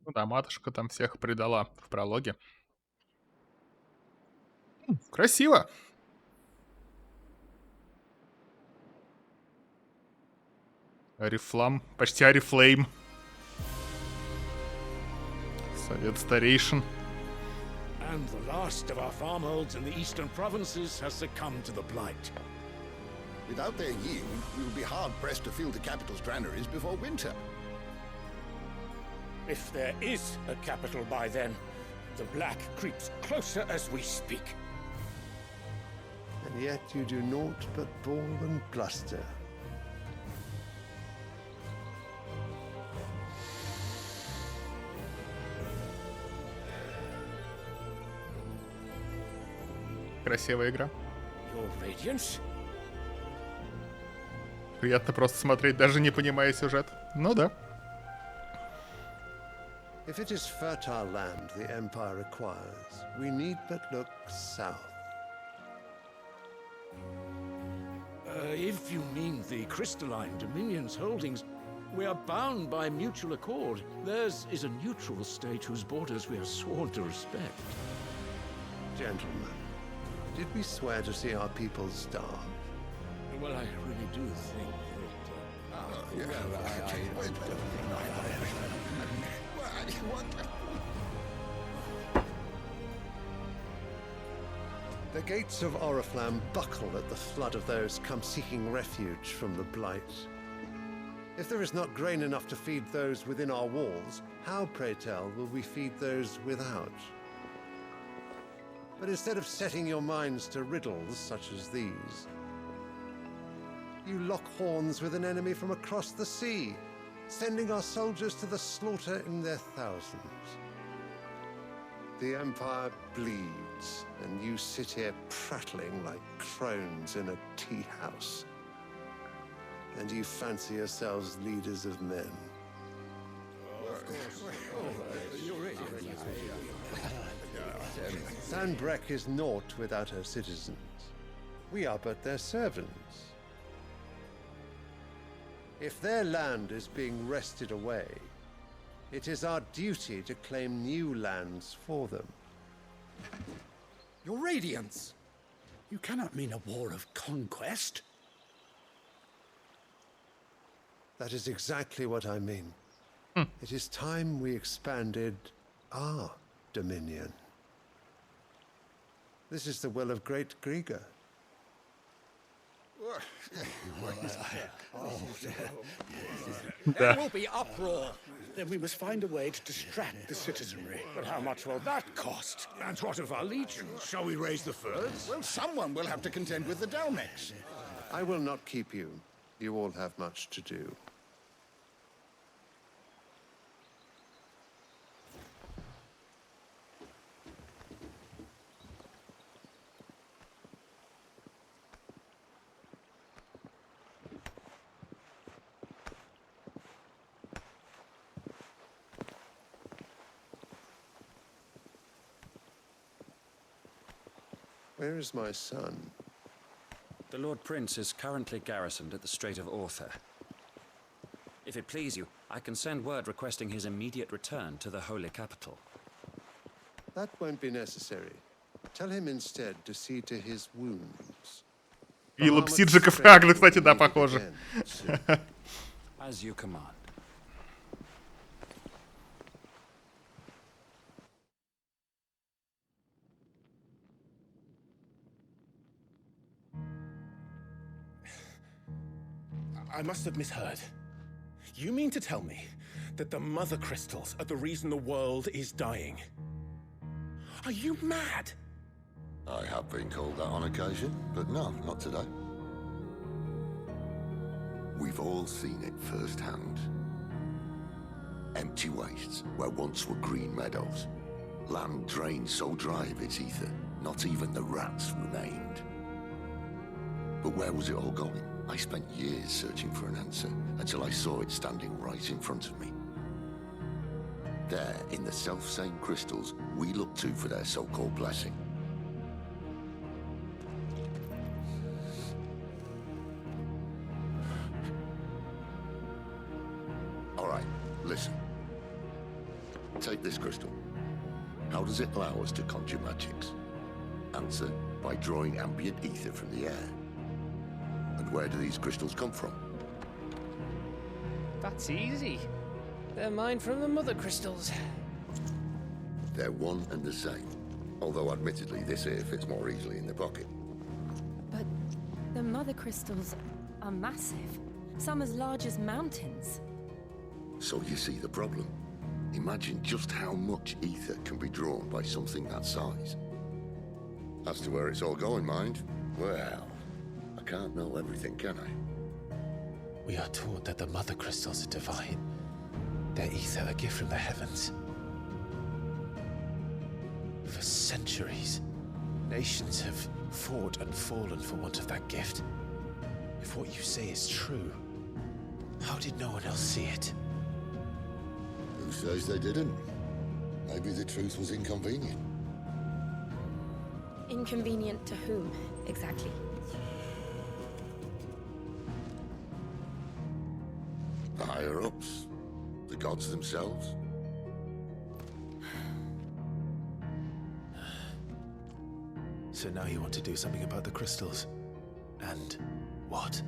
Ну да, матушка там всех предала в прологе. Красиво. Орифлам, почти Орифлейм. Совет старейшин. And the last of our farmholds in the eastern provinces has succumbed to the blight. Without their yield, we will be hard-pressed to fill the capital's granaries before winter. If there is a capital by then, the black creeps closer as we speak. And yet you do naught but bawl and bluster. Красивая игра. Your radiance? Приятно просто смотреть, даже не понимая сюжет. Ну да. If it is fertile land the Empire requires, we need but look south. If you mean the crystalline Dominion's holdings, we are bound by mutual accord. Theirs is a neutral state whose borders we are sworn to respect. Gentlemen, did we swear to see our people starve? Well, I really do think The gates of Oriflamme buckle at the flood of those come seeking refuge from the blight. If there is not grain enough to feed those within our walls, how, pray tell, will we feed those without? But instead of setting your minds to riddles such as these, you lock horns with an enemy from across the sea, sending our soldiers to the slaughter in their thousands. The Empire bleeds, and you sit here prattling like crones in a tea house. And you fancy yourselves leaders of men. Sandbreck is naught without her citizens. We are but their servants. If their land is being wrested away, it is our duty to claim new lands for them. Your Radiance! You cannot mean a war of conquest. That is exactly what I mean. It is time we expanded our dominion. This is the will of great Grieger. There will be uproar. Then we must find a way to distract the citizenry. But how much will that cost? And what of our legions? Shall we raise the furs? Well, someone will have to contend with the Dalmex. I will not keep you. You all have much to do. Where is my son? The Lord Prince is currently garrisoned at the Strait of Arthur. If it please you, I can send word requesting his immediate return to the Holy Capital. That won't be necessary. Tell him instead to see to his wounds. Вилла Псиджиков Агры, кстати, да, похоже. As you command. I must have misheard. You mean to tell me that the mother crystals are the reason the world is dying? Are you mad? I have been called that on occasion, but no, not today. We've all seen it firsthand. Empty wastes where once were green meadows. Land drained so dry of its ether, not even the rats remained. But where was it all going? I spent years searching for an answer until I saw it standing right in front of me. There, in the self-same crystals we look to for their so-called blessing. All right, listen. Take this crystal. How does it allow us to conjure magics? Answer, by drawing ambient ether from the air. And where do these crystals come from? That's easy. They're mine from the mother crystals. They're one and the same. Although admittedly this here fits more easily in the pocket. But the mother crystals are massive. Some as large as mountains. So you see the problem. Imagine just how much ether can be drawn by something that size. As to where it's all going, mind, well, I can't know everything, can I? We are taught that the mother crystals are divine. Their ether a gift from the heavens. For centuries, nations have fought and fallen for want of that gift. If what you say is true, how did no one else see it? Who says they didn't? Maybe the truth was inconvenient. Inconvenient to whom, exactly? The higher-ups, the gods themselves. So now you want to do something about the crystals. And what?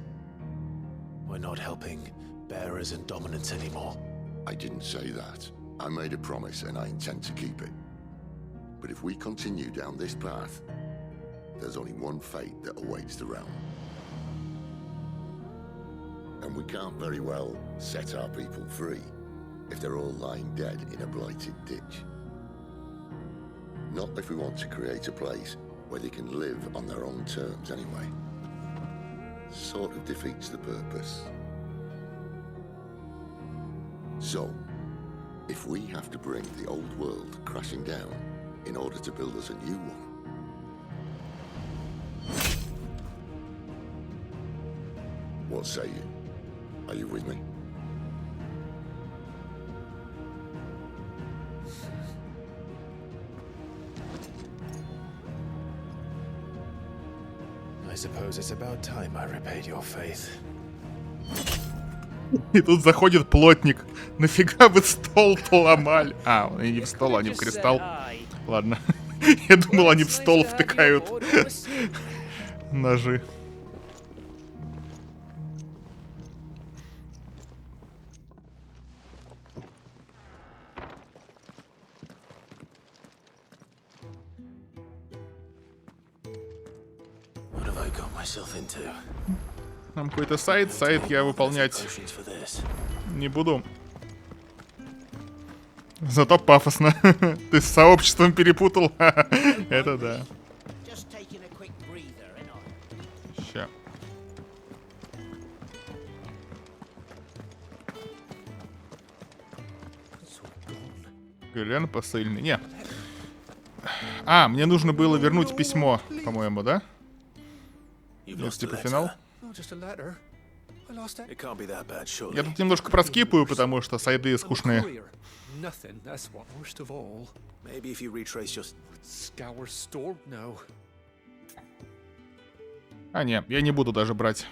We're not helping bearers and dominants anymore. I didn't say that. I made a promise and I intend to keep it. But if we continue down this path, there's only one fate that awaits the realm. And we can't very well set our people free if they're all lying dead in a blighted ditch. Not if we want to create a place where they can live on their own terms anyway. Sort of defeats the purpose. So, if we have to bring the old world crashing down in order to build us a new one, what say you? Are you with me? I suppose it's about time I repaid your faith. И тут заходит плотник. Нафига вы стол поломали? А, они не в стол, они в кристалл. Ладно. Я думал, они в стол втыкают ножи. Нам какой-то сайт я выполнять не буду. Зато пафосно. Ты с сообществом перепутал. Это да. Ща. Глян посыльный. Не. А, мне нужно было вернуть письмо, по-моему, да? Это типа финал. Я тут немножко проскипаю, потому что сайды скучные. А, не, я не буду даже брать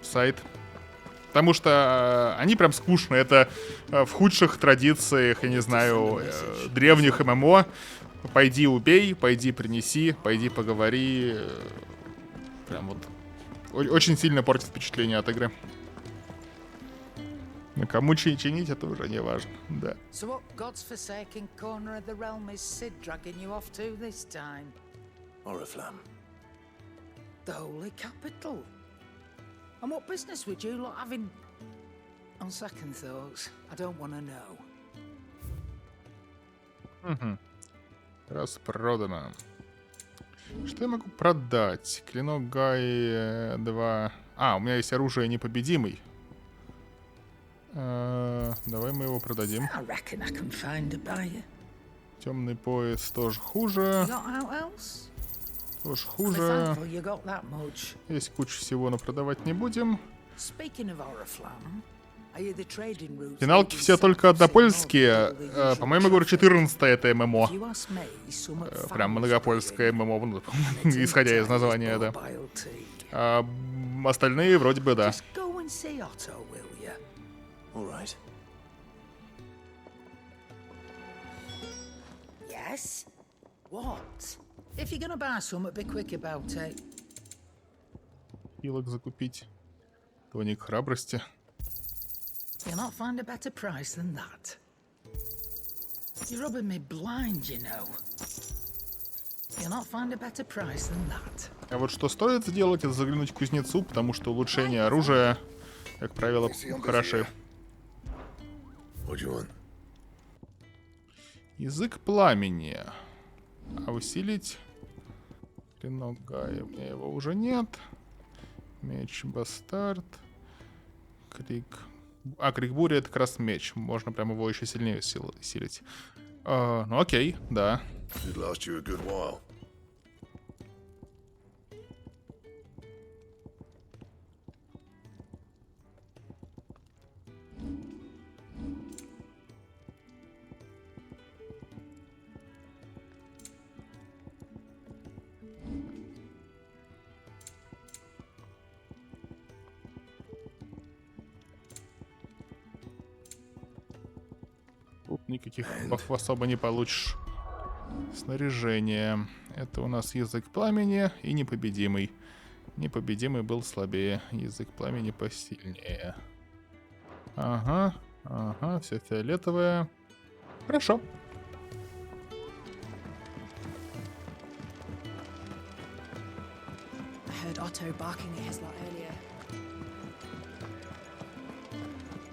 сайт. Потому что они прям скучные. Это в худших традициях, я не знаю, древних ММО. Пойди убей, пойди принеси, пойди поговори. Прям вот очень сильно портит впечатление от игры. Но кому чинить, это уже не важно, да. So what God's forsaken corner of the realm is Sid dragging you off to this time? Oriflamme. The holy capital. And what business would you lot having? On second thoughts, I don't want to know. Угу. Распродано. Что я могу продать? Клинок Гай 2. А, у меня есть оружие непобедимый. Давай мы его продадим. Темный пояс тоже хуже. Тоже хуже. Есть куча всего, но продавать не будем. Финалки все только однопольские. По-моему, говорю, 14-е это ММО. Прям многопольское ММО, исходя из названия, да. А остальные вроде бы да. Yes? What? If you're gonna buy some, be quick about it. Хилок закупить. Тоник храбрости. You'll not find a better price than that. You're rubbing me blind, you know. You'll not find a better price than that. А вот что стоит сделать, это заглянуть к кузнецу, потому что улучшение оружия, как правило, хороши. Язык пламени. А усилить? Клинок Гая. У меня его уже нет. Меч бастард. Крик. А, крик бури — это как раз меч. Можно прям его еще сильнее усилить. Ну окей, да. Тут никаких бафов особо не получишь. Снаряжение. Это у нас язык пламени и непобедимый. Непобедимый был слабее. Язык пламени посильнее. Ага, ага, все фиолетовое. Хорошо. Otto barking at his lot earlier.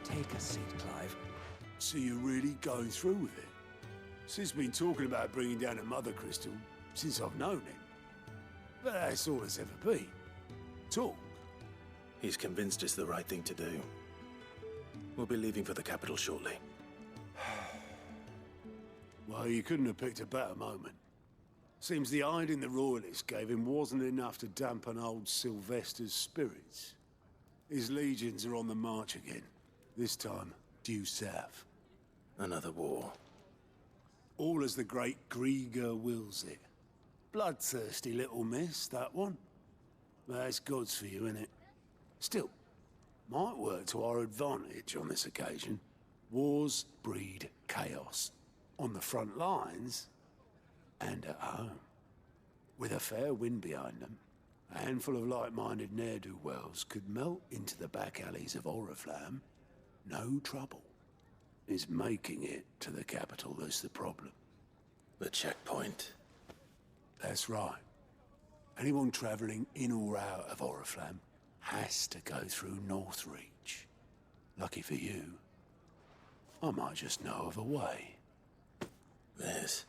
Take a seat, Clive. So you're really going through with it? Sid's been talking about bringing down a mother crystal since I've known him. But that's all it's ever been. Talk. He's convinced it's the right thing to do. We'll be leaving for the capital shortly. Well, you couldn't have picked a better moment. Seems the hiding the royalists gave him wasn't enough to dampen old Sylvester's spirits. His legions are on the march again. This time, due south. Another war. All as the great Grieger wills it. Bloodthirsty little miss, that one. That's God's for you, innit? Still, might work to our advantage on this occasion. Wars breed chaos. On the front lines, and at home. With a fair wind behind them, a handful of like-minded ne'er-do-wells could melt into the back alleys of Oriflamme. No trouble. It's making it to the capital that's the problem. The checkpoint. That's right. Anyone travelling in or out of Oriflamme has to go through Northreach. Lucky for you, I might just know of a way. This?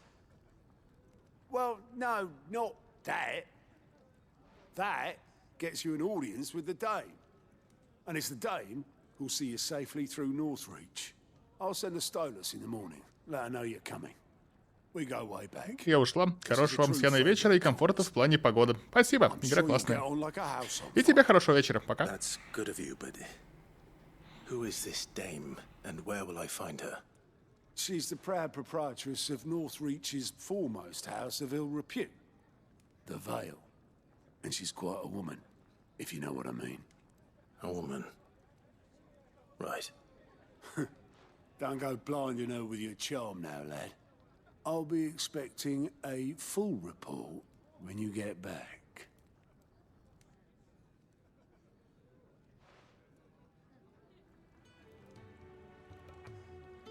Well, no, not that. That gets you an audience with the Dame. And it's the Dame who'll see you safely through Northreach. I'll send a Stolas in the morning. Let her know you're coming. We go way back. Я ушла. Хорошего вам сена вечера и комфорта в плане погоды. Спасибо, игра классная. И тебе хорошего вечера. Пока. That's good of you, but who is this Dame and where will I find her? She's the proud proprietress of Northreach's foremost house of ill repute. the Veil. And she's quite a woman, if you know what I mean. A woman. Right. Don't go blinding her with your charm now, lad. I'll be expecting a full report when you get back.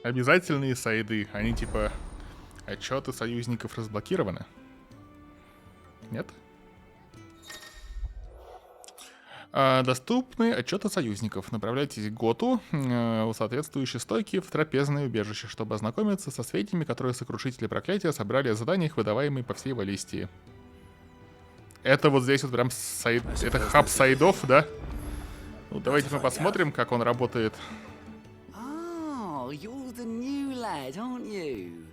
Обязательные сайды. Они типа отчеты союзников разблокированы. Нет? Доступны отчеты союзников. Направляйтесь к Готу у соответствующей стойки в трапезное убежище, чтобы ознакомиться со сведениями, которые сокрушители проклятия собрали о заданиях, выдаваемые по всей Валлистии. Это вот здесь вот прям сайд... Это хаб сайдов, да? Ну, давайте мы посмотрим, как он работает. Oh, you're the new lad, aren't you?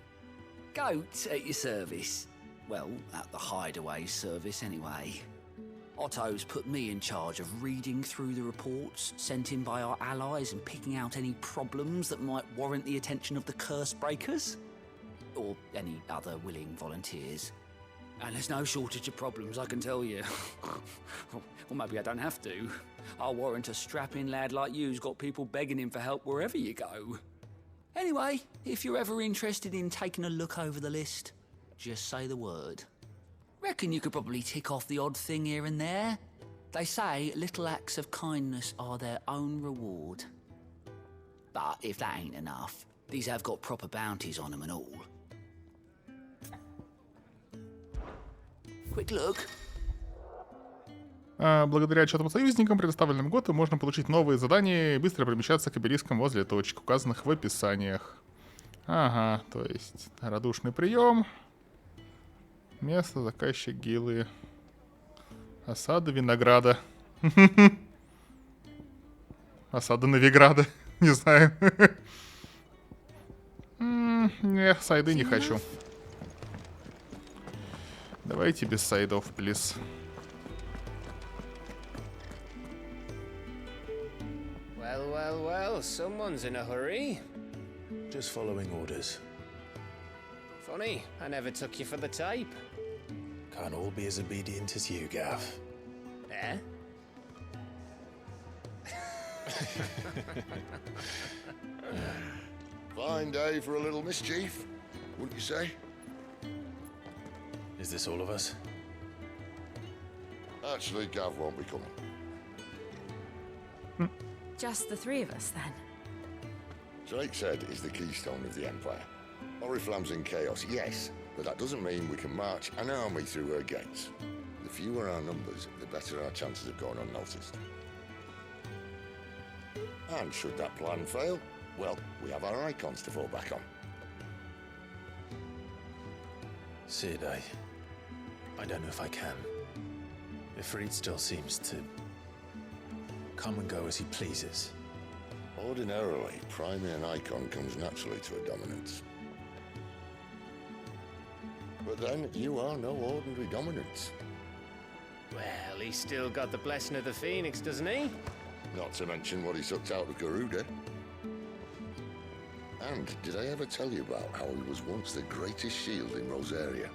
Goat at your service. Well, at the hideaway service anyway. Otto's put me in charge of reading through the reports sent in by our allies and picking out any problems that might warrant the attention of the curse breakers. Or any other willing volunteers. And there's no shortage of problems, I can tell you. Or maybe I don't have to. I'll warrant a strapping lad like you's got people begging him for help wherever you go. Anyway, if you're ever interested in taking a look over the list, just say the word. Reckon you could probably tick off the odd thing here and there. They say little acts of kindness are their own reward. But if that ain't enough, these have got proper bounties on them and all. Quick look. Благодаря отчетам союзникам, предоставленным Готу, можно получить новые задания и быстро перемещаться к обелискам возле точек, указанных в описаниях. Ага, то есть радушный прием. Место, заказчик, гилы. Осада винограда. Осада Новиграда. Не знаю. Нет, сайды не хочу. Давайте без сайдов, плиз. Well, someone's in a hurry. Just following orders. Funny, I never took you for the type. Can't all be as obedient as you, Gav. Eh? Fine day for a little mischief, wouldn't you say? Is this all of us? Actually, Gav won't be coming. Just the three of us, then? Drake said is the keystone of the Empire. Oriflamme's in chaos, yes, but that doesn't mean we can march an army through her gates. The fewer our numbers, the better our chances of going unnoticed. And should that plan fail, well, we have our icons to fall back on. Sid, I don't know if I can. Ifrit still seems to come and go as he pleases. Ordinarily, priming an icon comes naturally to a dominance. But then, you are no ordinary dominance. Well, he's still got the blessing of the Phoenix, doesn't he? Not to mention what he sucked out of Garuda. And did I ever tell you about how he was once the greatest shield in Rosaria?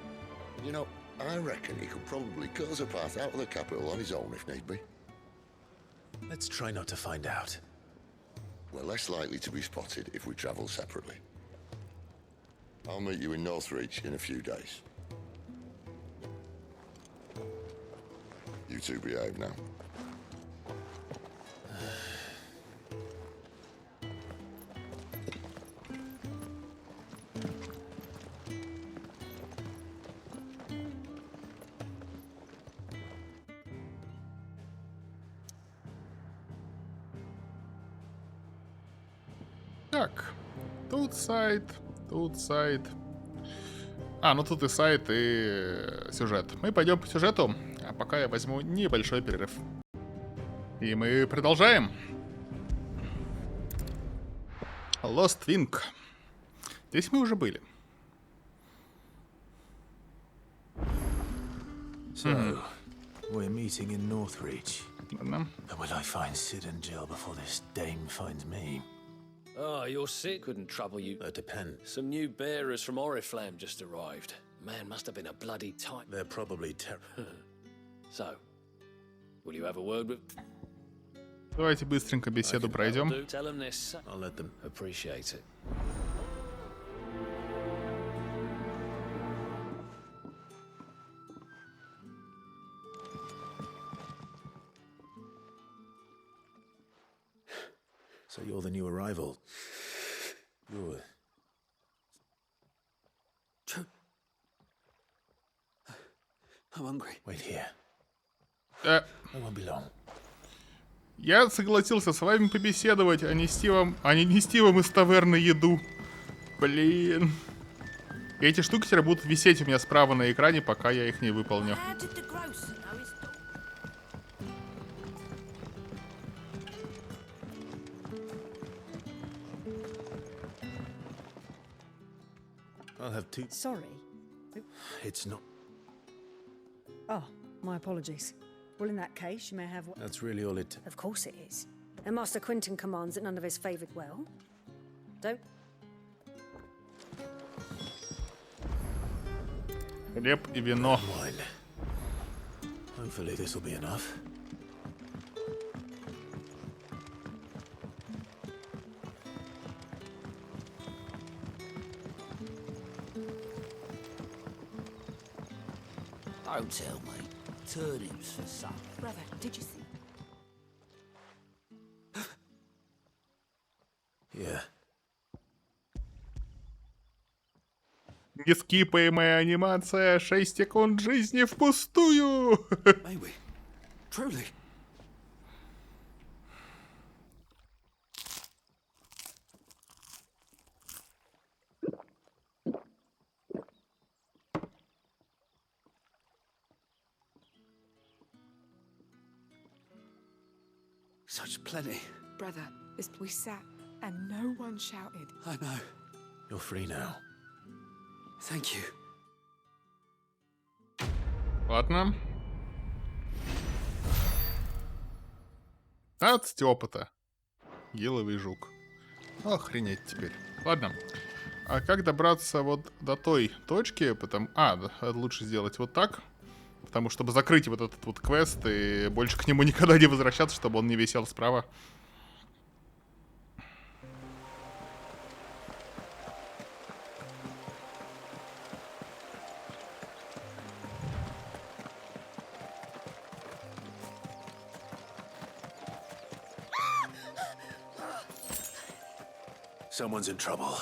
You know, I reckon he could probably cut us a path out of the capital on his own if need be. Let's try not to find out. We're less likely to be spotted if we travel separately. I'll meet you in Northreach in a few days. You two behave now. Так, тут сайт. Ну тут и сайт, и сюжет. Мы пойдем по сюжету, а пока я возьму небольшой перерыв. И мы продолжаем. Lost Wing. Здесь мы уже были. So, we're meeting in Northreach. And will I find Sid and Jill before this dame finds me? Oh, you're sick? Couldn't trouble you. Depends. Some new bearers from Oriflamme just arrived. man must have been a bloody tight. They're probably terrible. So, will you have a word with? Давайте быстренько беседу пройдем. Tell him this. I'll let them. Appreciate it. So you're the new arrival. You're... I'm hungry. Wait here. I won't be long. Я согласился с вами побеседовать, а не нести вам из таверны еду. Блин. И эти штуки теперь будут висеть у меня справа на экране, пока я их не выполню. I'll have two. Sorry. It's not. Oh, my apologies. Well, in that case, you may have what... That's really all it... Of course it is. And Master Quentin commands that none of his favoured well. Don't... Хлеб и вино. Hopefully this will be enough. Don't tell me. Turnips for supper. Brother, did you see? Yeah. Нескипаемая анимация, 6 секунд жизни впустую. May we? Truly? Such plenty. Brother, we sat and no one shouted. I know. You're free now. Thank you. Ладно. 15 опыта. Гиловый жук. Охренеть теперь. Ладно. А как добраться вот до той точки? Лучше сделать вот так. Потому чтобы закрыть вот этот вот квест и больше к нему никогда не возвращаться, чтобы он не висел справа. Someone's in trouble.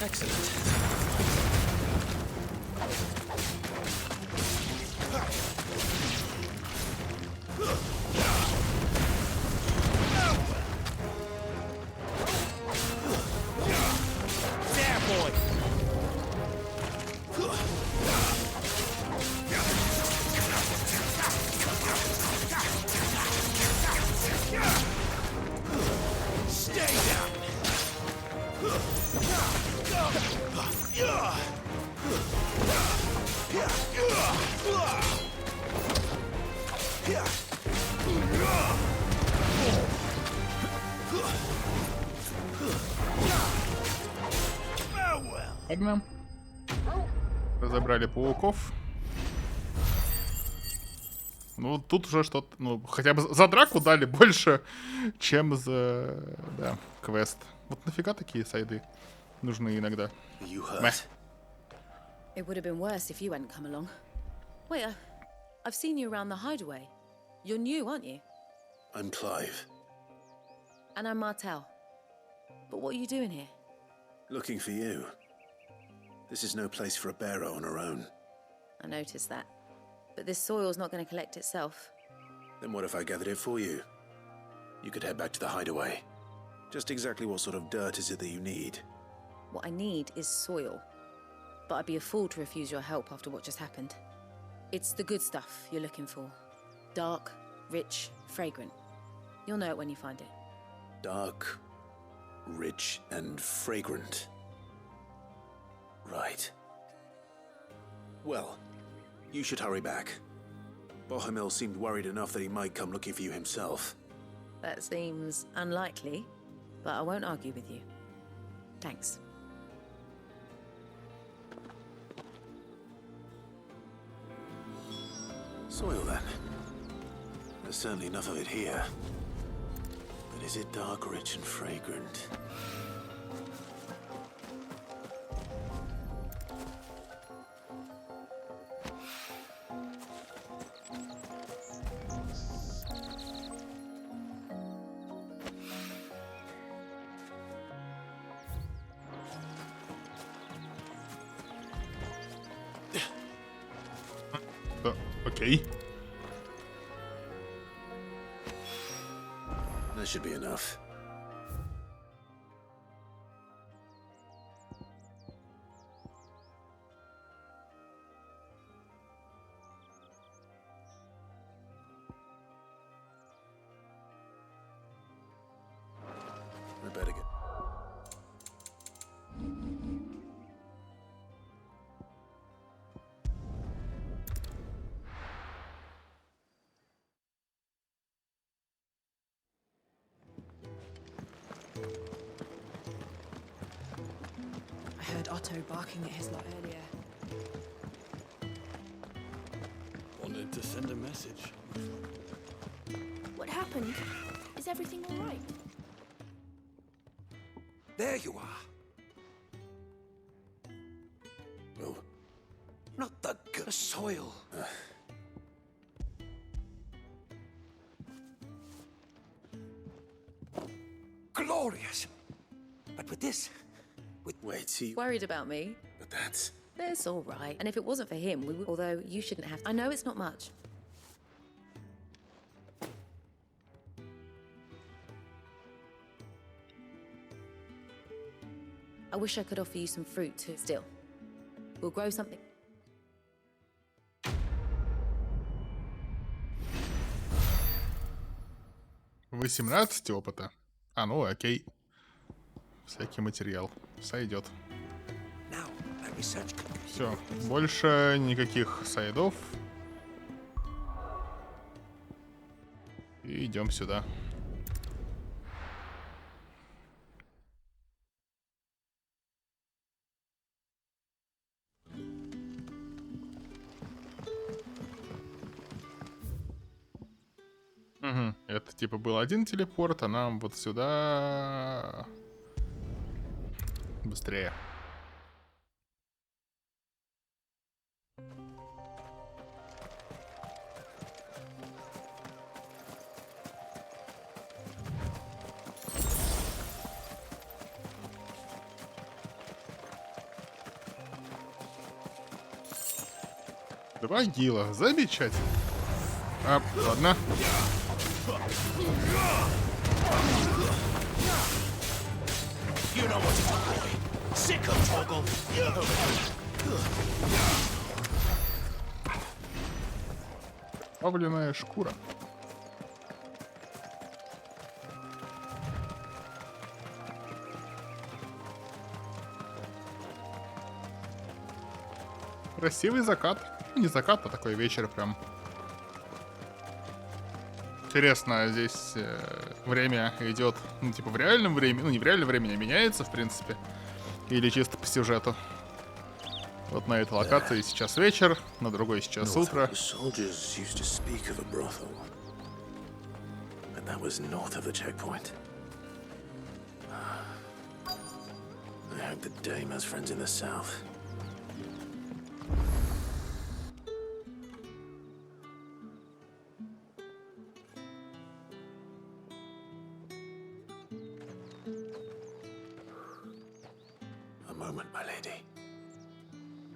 Excellent. There, boy. Stay down. Ладно. Разобрали пауков. Ну, тут уже что-то... Ну, хотя бы за драку дали больше, чем за... Да, квест. Вот нафига такие сайды нужны иногда. It would have been worse if you hadn't come along. Wait, I've seen you around the hideaway. You're new, aren't you? I'm Clive. And I'm Martel. But what are you doing here? Looking for you. This is no place for a bearer on her own. I noticed that. But this soil's not going to collect itself. Then what if I gathered it for you? You could head back to the hideaway. Just exactly what sort of dirt is it that you need? What I need is soil. But I'd be a fool to refuse your help after what just happened. It's the good stuff you're looking for. Dark, rich, fragrant. You'll know it when you find it. Dark, rich, and fragrant. Right. Well, you should hurry back. Bohemil seemed worried enough that he might come looking for you himself. That seems unlikely, but I won't argue with you. Thanks. Soil, then. There's certainly enough of it here. But is it dark, rich, and fragrant? Okay. That should be enough. We better get... I heard Otto barking at his lot earlier. Wanted to send a message. What happened? Is everything all right? There you are. Oh. Not the soil. Glorious. But with this... Wait, see... Worried about me? But that's... That's all right. And if it wasn't for him, we would... Although you shouldn't have... I know it's not much. I wish I could offer you some fruit too. Still, we'll grow something. «18 опыта». А, ну окей. Всякий материал. Сойдет. Все, больше никаких сайдов. И идем сюда. Угу. Это типа был один телепорт, а нам вот сюда... Быстрее. Два гила. Замечательно. А, ладно. You know what to do, boy. Sick of toggle. Павленная шкура. Красивый закат. Не закат, а такой вечер прям. Интересно, здесь время идет, ну, типа в реальном времени, ну, не в реальном времени, меняется, в принципе, или чисто по сюжету. Вот на этой локации сейчас вечер, на другой сейчас утро.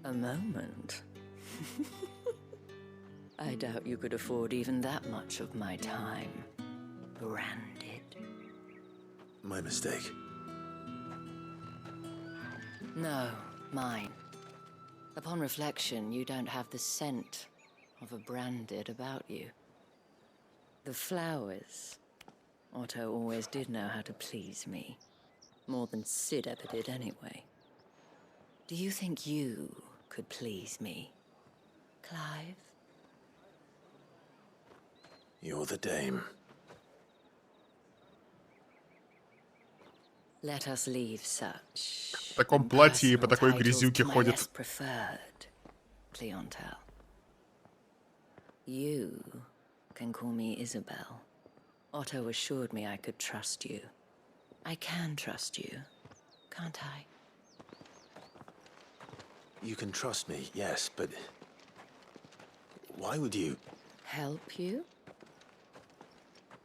A moment? I doubt you could afford even that much of my time. Branded. My mistake. No, mine. Upon reflection, you don't have the scent of a branded about you. The flowers. Otto always did know how to please me. More than Sid ever did anyway. Do you think you could please me, Clive? You're the dame. Let us leave such В таком платье и по такой грязюке ходит. preferred clientele. You can call me Isabel. Otto assured me I could trust you. I can trust you, can't I? You can trust me, yes, but why would you? Help you?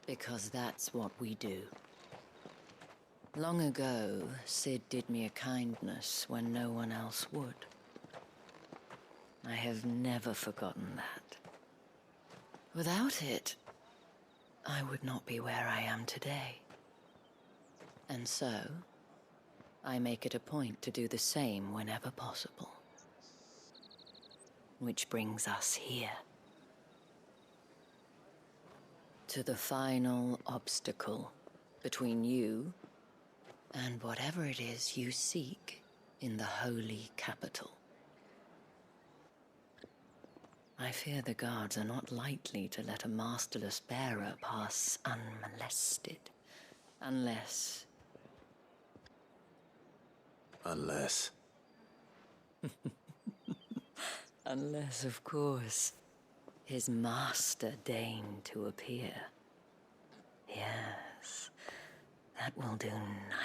Because that's what we do. Long ago, Sid did me a kindness when no one else would. I have never forgotten that. Without it, I would not be where I am today. And so, I make it a point to do the same whenever possible. Which brings us here. To the final obstacle between you and whatever it is you seek in the holy capital. I fear the guards are not likely to let a masterless bearer pass unmolested. Unless... Unless... Unless, of course, his master deigned to appear. Yes, that will do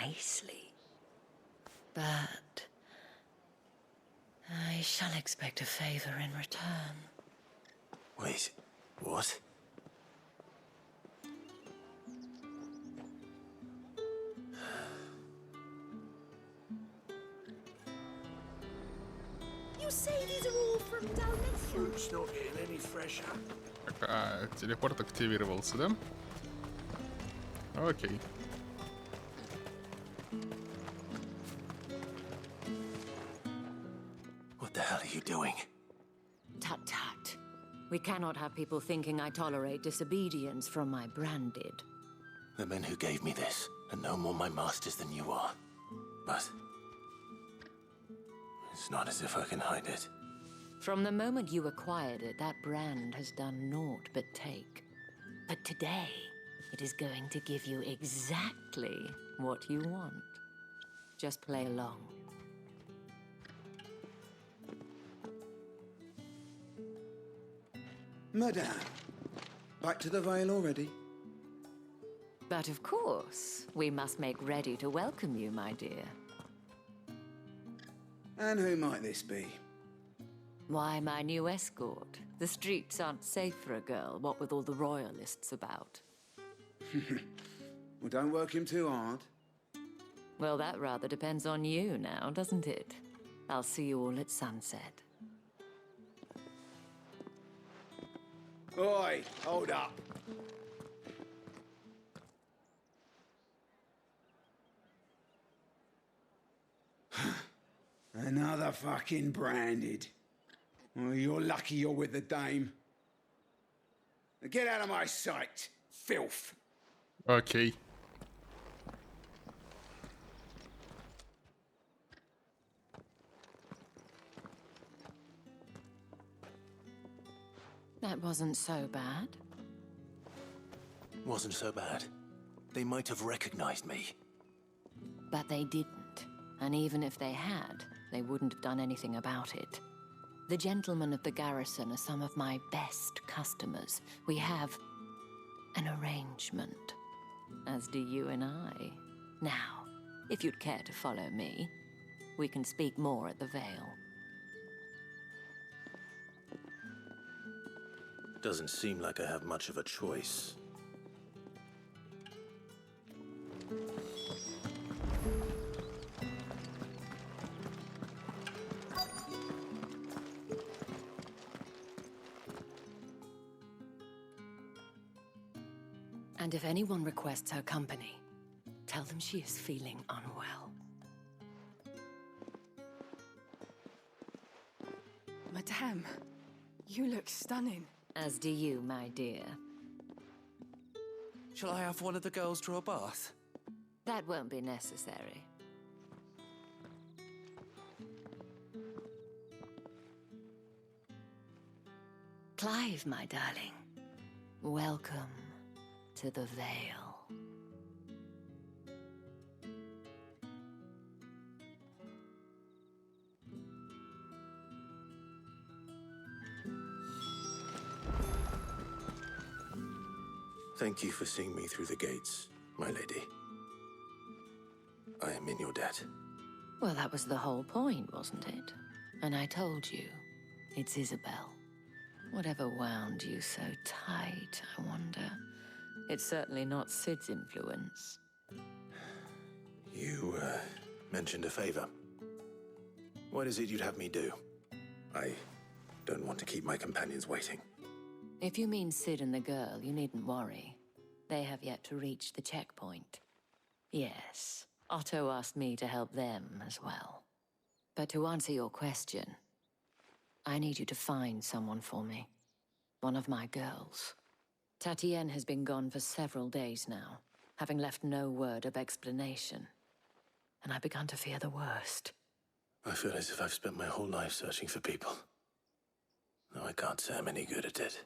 nicely. But I shall expect a favor in return. Wait, what? You say these are all from Dalmatia? Fruit's not getting any fresher. Так, телепорт активировался, да? Окей. What the hell are you doing? Tut tut. We cannot have people thinking I tolerate disobedience from my branded. The men who gave me this are no more my masters than you are. But it's not as if I can hide it. From the moment you acquired it, that brand has done naught but take. But today, it is going to give you exactly what you want. Just play along. Madame, back to the Vale already? But of course, we must make ready to welcome you, my dear. And who might this be? Why, my new escort. The streets aren't safe for a girl, what with all the royalists about. Well, don't work him too hard. Well, that rather depends on you now, doesn't it? I'll see you all at sunset. Oi, hold up. Another fucking branded. Well, you're lucky you're with the dame. Now get out of my sight, filth. Окей. That wasn't so bad. Wasn't so bad. They might have recognized me. But they didn't. And even if they had, they wouldn't have done anything about it. The gentlemen of the garrison are some of my best customers. We have an arrangement, as do you and I. Now, if you'd care to follow me, we can speak more at the Vale. Doesn't seem like I have much of a choice. And if anyone requests her company, tell them she is feeling unwell. Madame, you look stunning. As do you, my dear. Shall I have one of the girls draw a bath? That won't be necessary. Clive, my darling, welcome to the Vale. Thank you for seeing me through the gates, my lady. I am in your debt. Well, that was the whole point, wasn't it? And I told you, it's Isabel. Whatever wound you so tight, I wonder. It's certainly not Sid's influence. You, mentioned a favor. What is it you'd have me do? I don't want to keep my companions waiting. If you mean Sid and the girl, you needn't worry. They have yet to reach the checkpoint. Yes, Otto asked me to help them as well. But to answer your question, I need you to find someone for me. One of my girls. Tatienne has been gone for several days now, having left no word of explanation. And I've begun to fear the worst. I feel as if I've spent my whole life searching for people. Though I can't say I'm any good at it.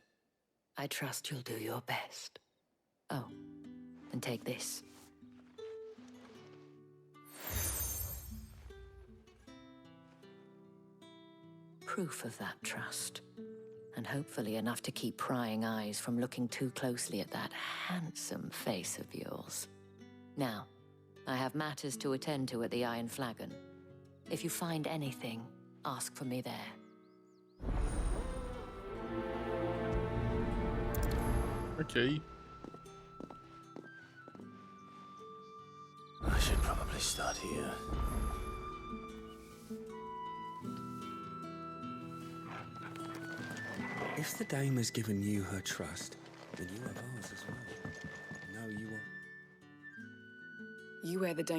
I trust you'll do your best. Oh, and take this. Proof of that trust. And hopefully enough to keep prying eyes from looking too closely at that handsome face of yours. Now, I have matters to attend to at the Iron Flagon. If you find anything, ask for me there. Окей. I should probably start here. If the dame has given you her trust, then you have ours as well. No, you are.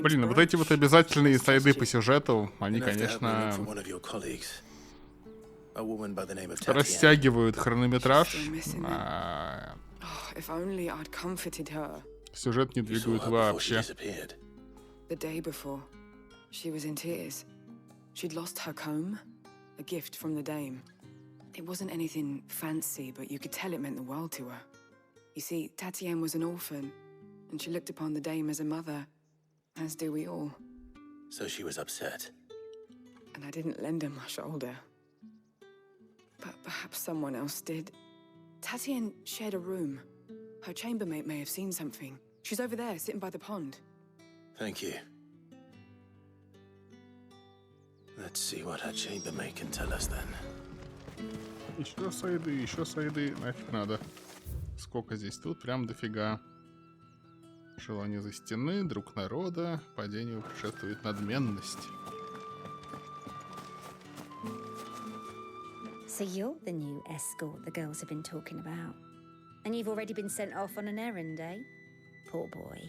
Блин, вот эти вот обязательные сайды по сюжету, они, конечно, растягивают хронометраж, а сюжет не двигают вообще. The day before, she was in tears. She'd lost her comb, a gift from the dame. It wasn't anything fancy, but you could tell it meant the world to her. You see, Tatienne was an orphan, and she looked upon the dame as a mother, as do we all. So she was upset. And I didn't lend her my shoulder. But perhaps someone else did. Tatienne shared a room. Her chambermaid may have seen something. She's over there, sitting by the pond. Thank you. Let's see what her chambermaid can tell us then. Еще сайды, нафиг надо. Сколько здесь тут? Прям дофига. Желание за стены, друг народа, падению предшествует надменность. So you're the new escort the girls have been talking about. And you've already been sent off on an errand, eh? Poor boy.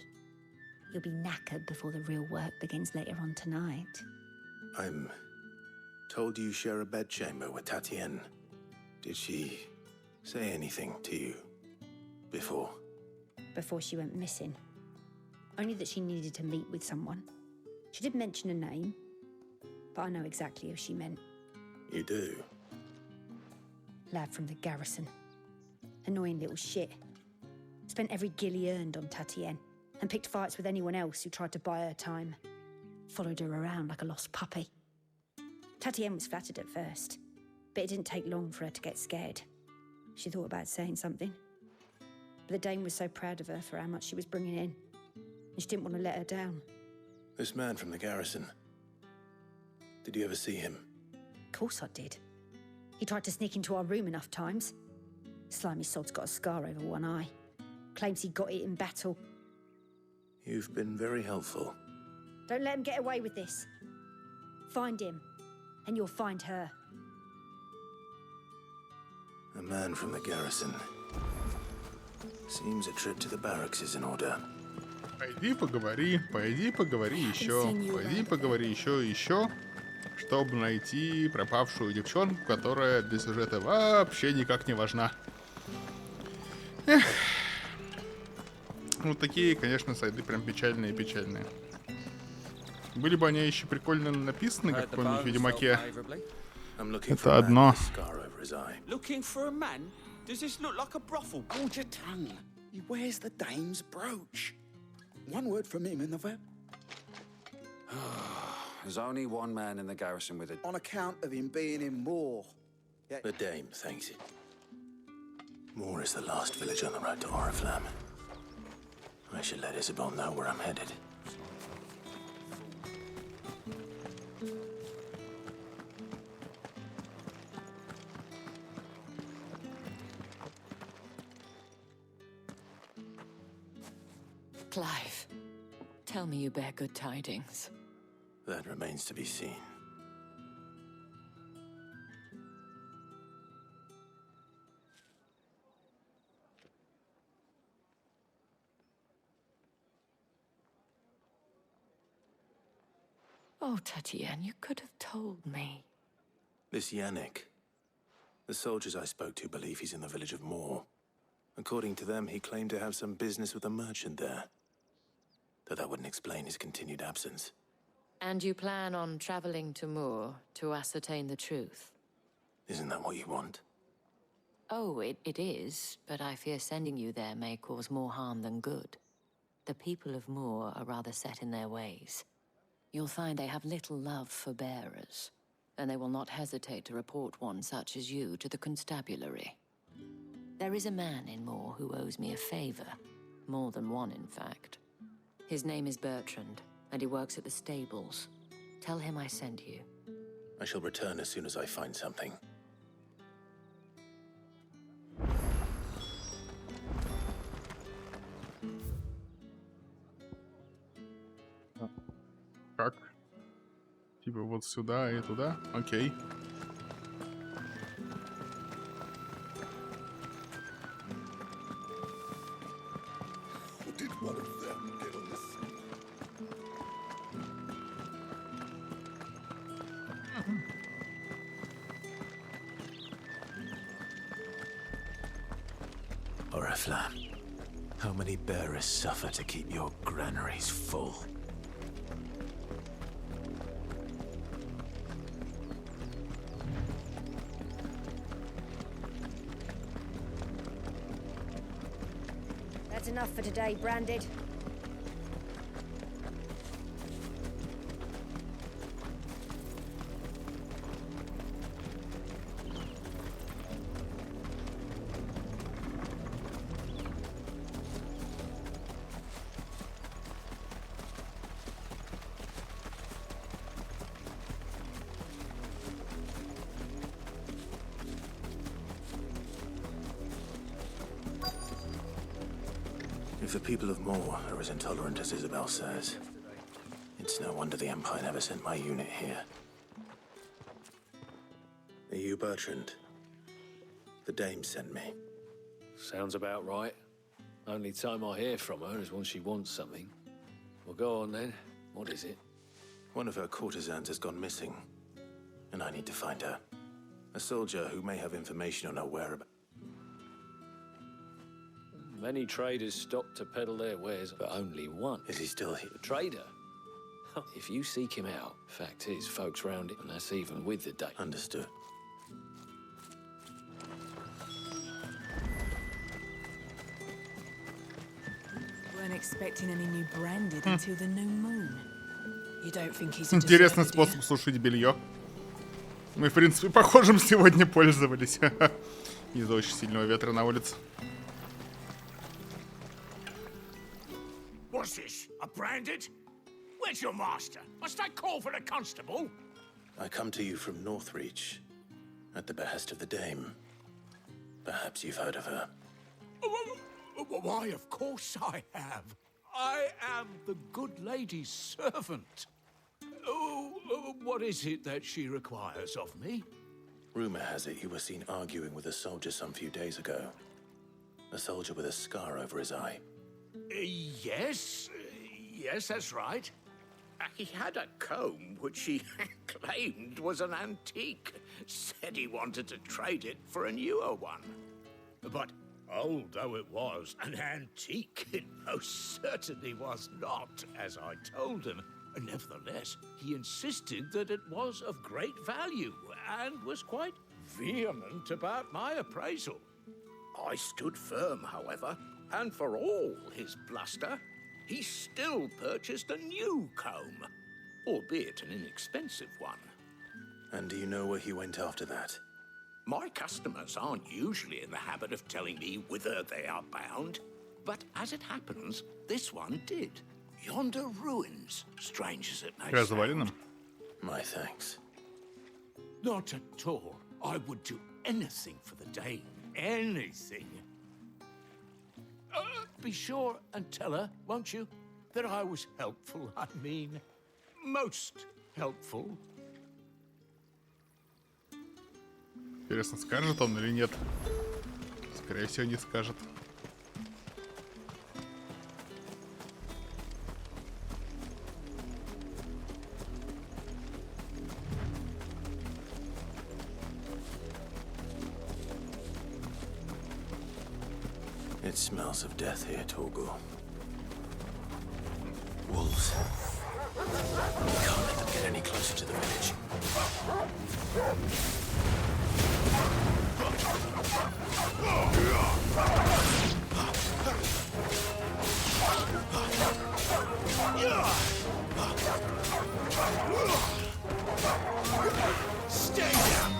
You'll be knackered before the real work begins later on tonight. I'm told you share a bedchamber with Tatienne. Did she say anything to you before? Before she went missing. Only that she needed to meet with someone. She did mention a name, but I know exactly who she meant. You do? Lad from the garrison. Annoying little shit. Spent every gil he earned on Tatienne, and picked fights with anyone else who tried to buy her time. Followed her around like a lost puppy. Tatienne was flattered at first, but it didn't take long for her to get scared. She thought about saying something. But the dame was so proud of her for how much she was bringing in, and she didn't want to let her down. This man from the garrison. Did you ever see him? Of course I did. He tried to sneak into our room enough times. Slimy sod's got a scar over one eye. Claims he got it in battle. You've been very helpful. Don't let him get away with this. Find him, and you'll find her. A man from the garrison. Seems a trip to the barracks is in order. Пойди поговори еще, чтобы найти пропавшую девчонку, которая для сюжета вообще никак не важна. Эх. Вот такие, конечно, сайды прям печальные. Были бы они еще прикольно написаны, как в каком-нибудь Ведьмаке. Это одно. Looking for a man? Does this look like a brothel? Hold your tongue. He wears the dame's brooch. One word from him and the verb. There's only one man in the garrison with it. On account of him being in Moor. The dame thanks it. Moor is the last village on the road to Oriflamme. I should let Isabel know where I'm headed. Clive, tell me you bear good tidings. That remains to be seen. Oh, Tatienne, you could have told me. This Yannick. The soldiers I spoke to believe he's in the village of Moor. According to them, he claimed to have some business with a merchant there. Though that wouldn't explain his continued absence. And you plan on traveling to Moor to ascertain the truth? Isn't that what you want? Oh, it is, but I fear sending you there may cause more harm than good. The people of Moor are rather set in their ways. You'll find they have little love for bearers, and they will not hesitate to report one such as you to the constabulary. There is a man in Moor who owes me a favor. More than one, in fact. His name is Bertrand, and he works at the stables. Tell him I sent you. I shall return as soon as I find something. Как? Типа вот сюда и туда? Окей. Did one of them get on this? Oriflamme, how many bearers suffer to keep your granaries full? That's enough for today, Branded. If the people of Moor are as intolerant as Isabel says, it's no wonder the Empire never sent my unit here. Are you Bertrand? The dame sent me. Sounds about right. Only time I hear from her is when she wants something. Well, go on then. What is it? One of her courtesans has gone missing, and I need to find her. A soldier who may have information on her whereabouts. Many traders stop to peddle their wares, but only one. Is he still here? The trader? If you seek him out, fact is, folks round it, and that's even with the date. Understood. Weren't expecting any new Branded until the new moon. You don't think he's a Интересный deserter, do способ сушить белье. Мы, в принципе, похожим сегодня пользовались. Из-за очень сильного ветра на улице. What's this? A Branded? Where's your master? Must I call for the constable? I come to you from Northreach, at the behest of the dame. Perhaps you've heard of her. Why, of course I have. I am the good lady's servant. What is it that she requires of me? Rumor has it you were seen arguing with a soldier some few days ago. A soldier with a scar over his eye. Yes, that's right. He had a comb which he claimed was an antique. Said he wanted to trade it for a newer one. But old though it was, an antique it most certainly was not, as I told him. Nevertheless, he insisted that it was of great value and was quite vehement about my appraisal. I stood firm, however, and for all his bluster, he still purchased a new comb, albeit an inexpensive one. And do you know where he went after that? My customers aren't usually in the habit of telling me whither they are bound. But as it happens, this one did. Yonder ruins, strange as it may Развалинам? My thanks. Not at all. I would do anything for the Dane. Anything. Be sure and tell her, won't you, that I was helpful. I mean, most helpful. Интересно, скажет он или нет? Скорее всего, не скажет. It smells of death here, Torgal. Wolves. We can't let them get any closer to the village. Stay down.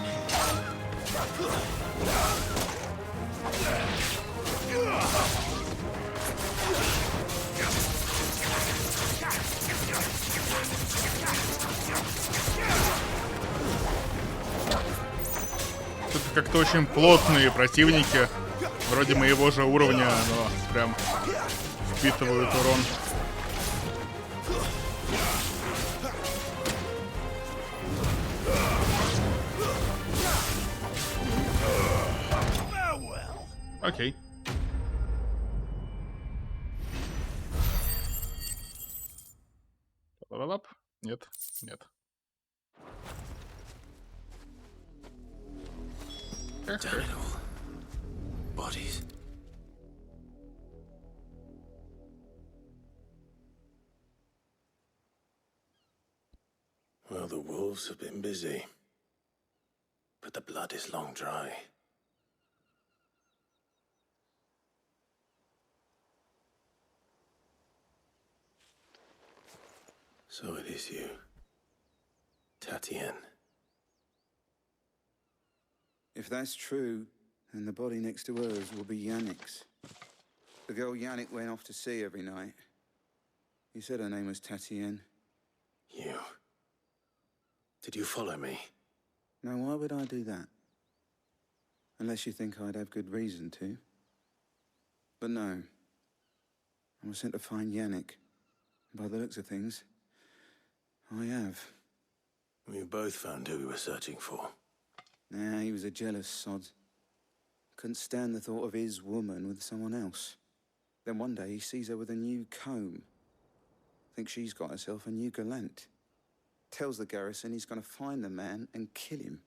Тут как-то очень плотные противники, вроде моего же уровня, но прям впитывают урон. Окей. Лап. Нет, нет. Damn it all. Bodies. Well, the wolves have been busy. But the blood is long dry. So it is you, Tatienne. If that's true, then the body next to hers will be Yannick's. The girl Yannick went off to see every night. He said her name was Tatienne. You. Did you follow me? Now, why would I do that? Unless you think I'd have good reason to. But no. I was sent to find Yannick. By the looks of things, I have. We both found who we were searching for. Nah, he was a jealous sod. Couldn't stand the thought of his woman with someone else. Then one day he sees her with a new comb. Thinks she's got herself a new gallant. Tells the garrison he's going to find the man and kill him.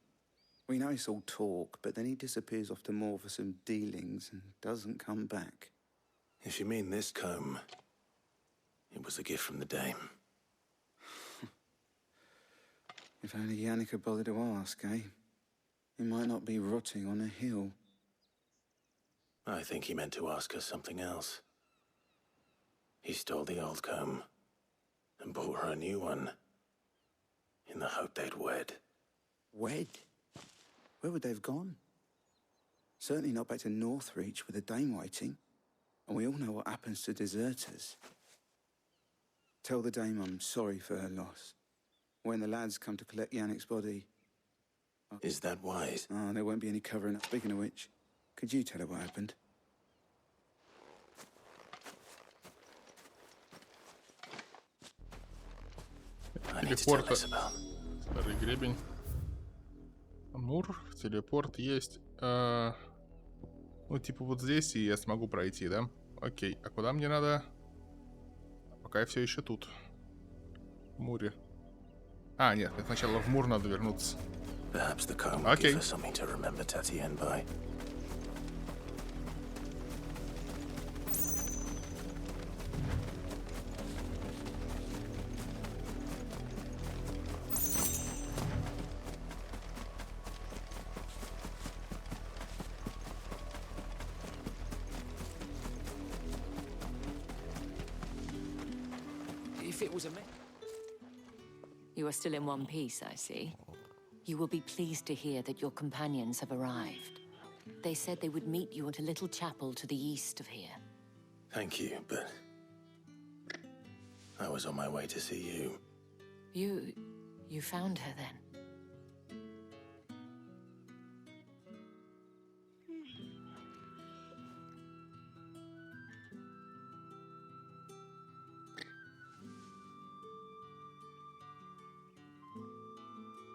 We know it's all talk, but then he disappears off to Moor for some dealings and doesn't come back. If you mean this comb, it was a gift from the dame. If only Yannick had bothered to ask, eh? He might not be rotting on a hill. I think he meant to ask her something else. He stole the old comb and bought her a new one in the hope they'd wed. Wed? Where would they have gone? Certainly not back to Northreach with a dame waiting. And we all know what happens to deserters. Tell the dame I'm sorry for her loss. When the lads come to collect Yannick's body... Is that wise? Oh, there won't be any covering up. Speaking of which, could you tell her what happened? Телепорта. Старый гребень. Мур. Телепорт есть. Ну, типа вот здесь, и я смогу пройти, да? Окей. А куда мне надо? Пока я все еще тут. В Муре. А, нет, сначала в Мур надо вернуться. Окей. If it was a man. You are still in one piece, I see. You will be pleased to hear that your companions have arrived. They said they would meet you at a little chapel to the east of here. Thank you, but I was on my way to see you. You found her then?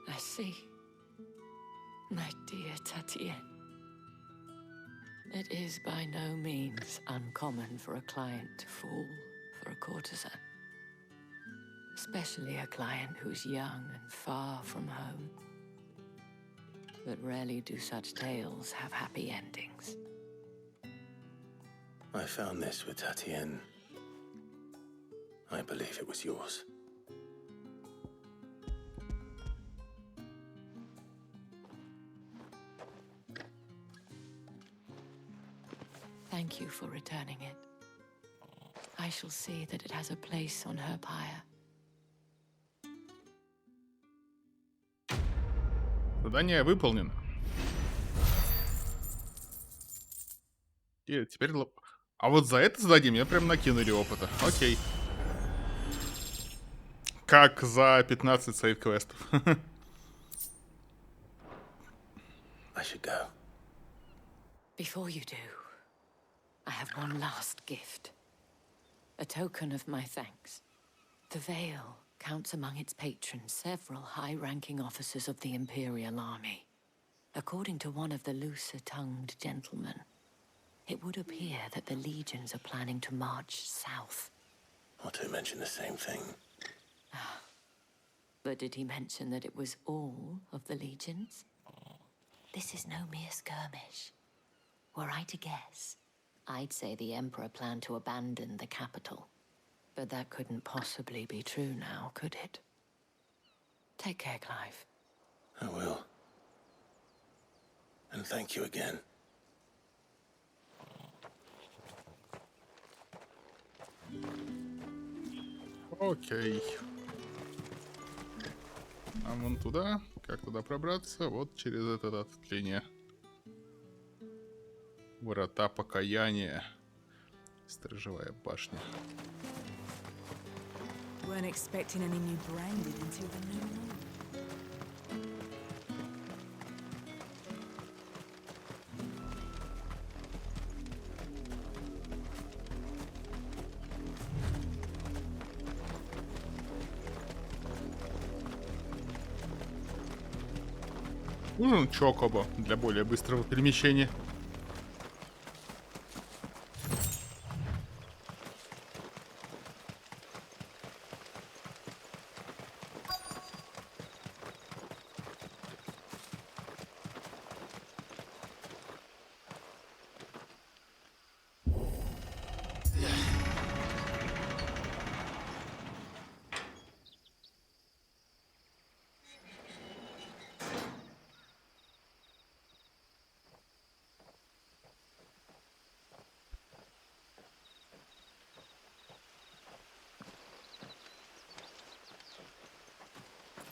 I see. My dear Tatienne. It is by no means uncommon for a client to fall for a courtesan. Especially a client who's young and far from home. But rarely do such tales have happy endings. I found this with Tatienne. I believe it was yours. Thank you for returning it. I shall see that it has a place on her pyre. Задание выполнено. И теперь... А вот за это задание мне прям накинули опыта. Окей. Как за 15 сейд-квестов. I should go. Before you do, I have one last gift. A token of my thanks. The Vale counts among its patrons several high-ranking officers of the Imperial Army. According to one of the looser-tongued gentlemen, it would appear that the legions are planning to march south. Otto mentioned the same thing. But did he mention that it was all of the legions? This is no mere skirmish. Were I to guess, I'd say the Emperor planned to abandon the capital. But that couldn't possibly be true now, could it? Take care, Clive. I will. And thank you again. Окей. А вон туда. Как туда пробраться? Вот через это ответвление. Врата покаяния. Сторожевая башня. Weren't expecting any new branding until the new moon. Нужен чокобо для более быстрого перемещения.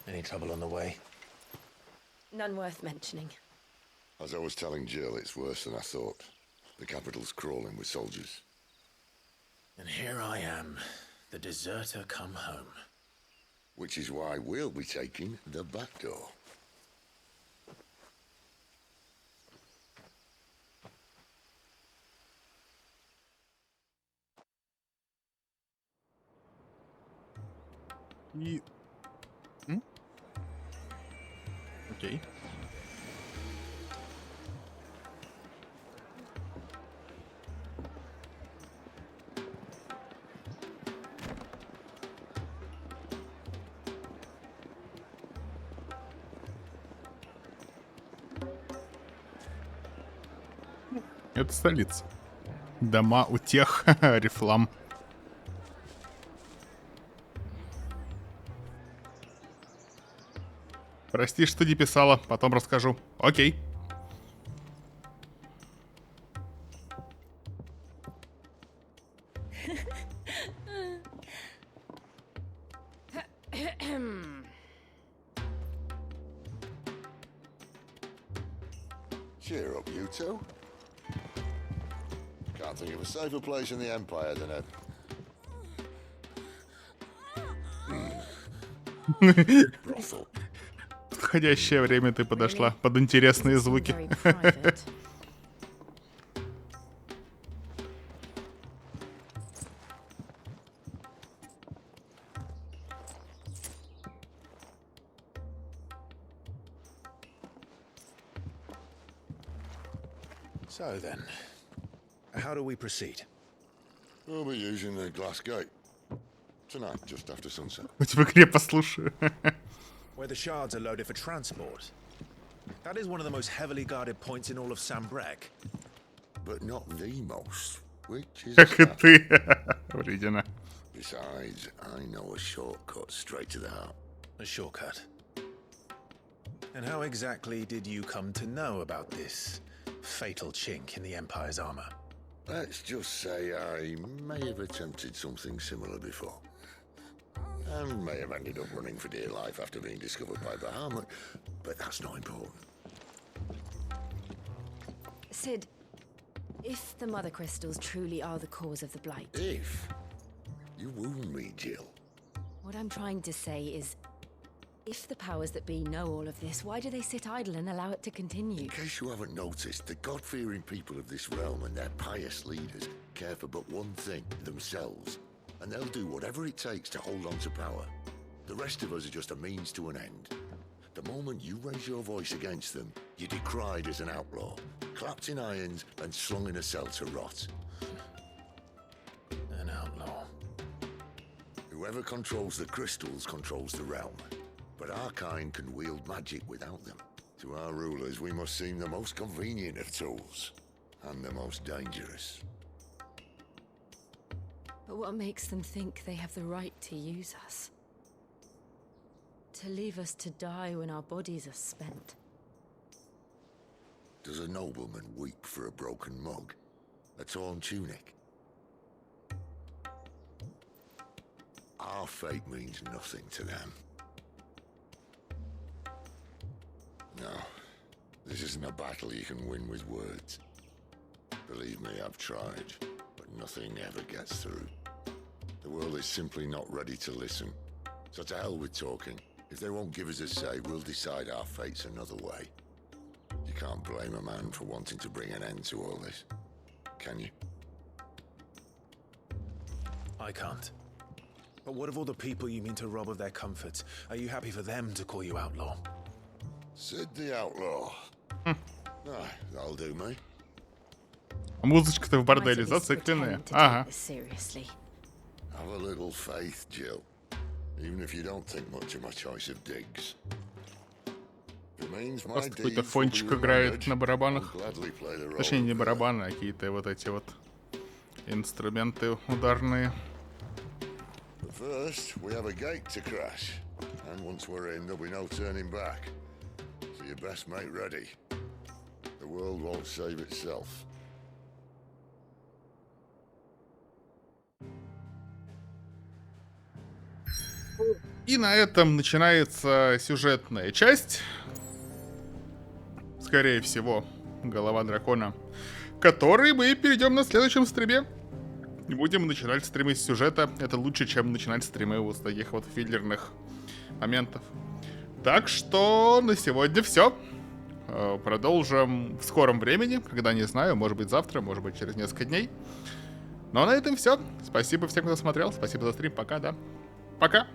Any trouble on the way? None worth mentioning. As I was telling Jill, it's worse than I thought. The capital's crawling with soldiers. And here I am, the deserter come home. Which is why we'll be taking the back door. И... Окей. Это столица. Дома у тех рифлам. Прости, что не писала, потом расскажу. Окей. Cheer up, you two. can't think of a safer place in the Empire than a... brothel. Подходящее время ты подошла под интересные звуки. So then, how do we proceed? We'll be using the glass gate. Tonight, just after sunset. У тебя игре послушаю. Where the shards are loaded for transport. That is one of the most heavily guarded points in all of Sambrek. But not the most, which is... Как и ты, вредина. Besides, I know a shortcut straight to the heart. A shortcut? And how exactly did you come to know about this fatal chink in the Empire's armor? Let's just say I may have attempted something similar before. And may have ended up running for dear life after being discovered by Bahamut, but that's not important. Sid, if the Mother Crystals truly are the cause of the Blight... If? You wound me, Jill. What I'm trying to say is, if the powers that be know all of this, why do they sit idle and allow it to continue? In case you haven't noticed, the God-fearing people of this realm and their pious leaders care for but one thing, themselves. And they'll do whatever it takes to hold on to power. The rest of us are just a means to an end. The moment you raise your voice against them, you're decried as an outlaw, clapped in irons and slung in a cell to rot. An outlaw. Whoever controls the crystals controls the realm. But our kind can wield magic without them. To our rulers, we must seem the most convenient of tools. And the most dangerous. But what makes them think they have the right to use us? To leave us to die when our bodies are spent? Does a nobleman weep for a broken mug? A torn tunic? Our fate means nothing to them. No, this isn't a battle you can win with words. Believe me, I've tried, but nothing ever gets through. The world is simply not ready to listen. So to hell with talking. If they won't give us a say, we'll decide our fates another way. You can't blame a man for wanting to bring an end to all this, can you? I can't. But what of all the people you mean to rob of their comforts? Are you happy for them to call you outlaw? Sid the Outlaw. That'll do me. Музычка-то в борделе зацикленная. Ага. Have a little faith, Jill. Even if you don't think much of my choice of digs. Просто какой-то фончик играет на барабанах. Точнее, не барабаны, а какие-то вот эти вот инструменты ударные. But first, we have a gate to crash. And once we're in, there'll be no turning back. So you best make ready. The world won't save itself. И на этом начинается сюжетная часть. Скорее всего, голова дракона. Который мы перейдем на следующем стриме. И будем начинать стримы с сюжета. Это лучше, чем начинать стримы вот с таких вот филлерных моментов. Так что на сегодня все. Продолжим в скором времени. Когда не знаю, может быть завтра, может быть через несколько дней. Но на этом все. Спасибо всем, кто смотрел. Спасибо за стрим. Пока, да. Пока.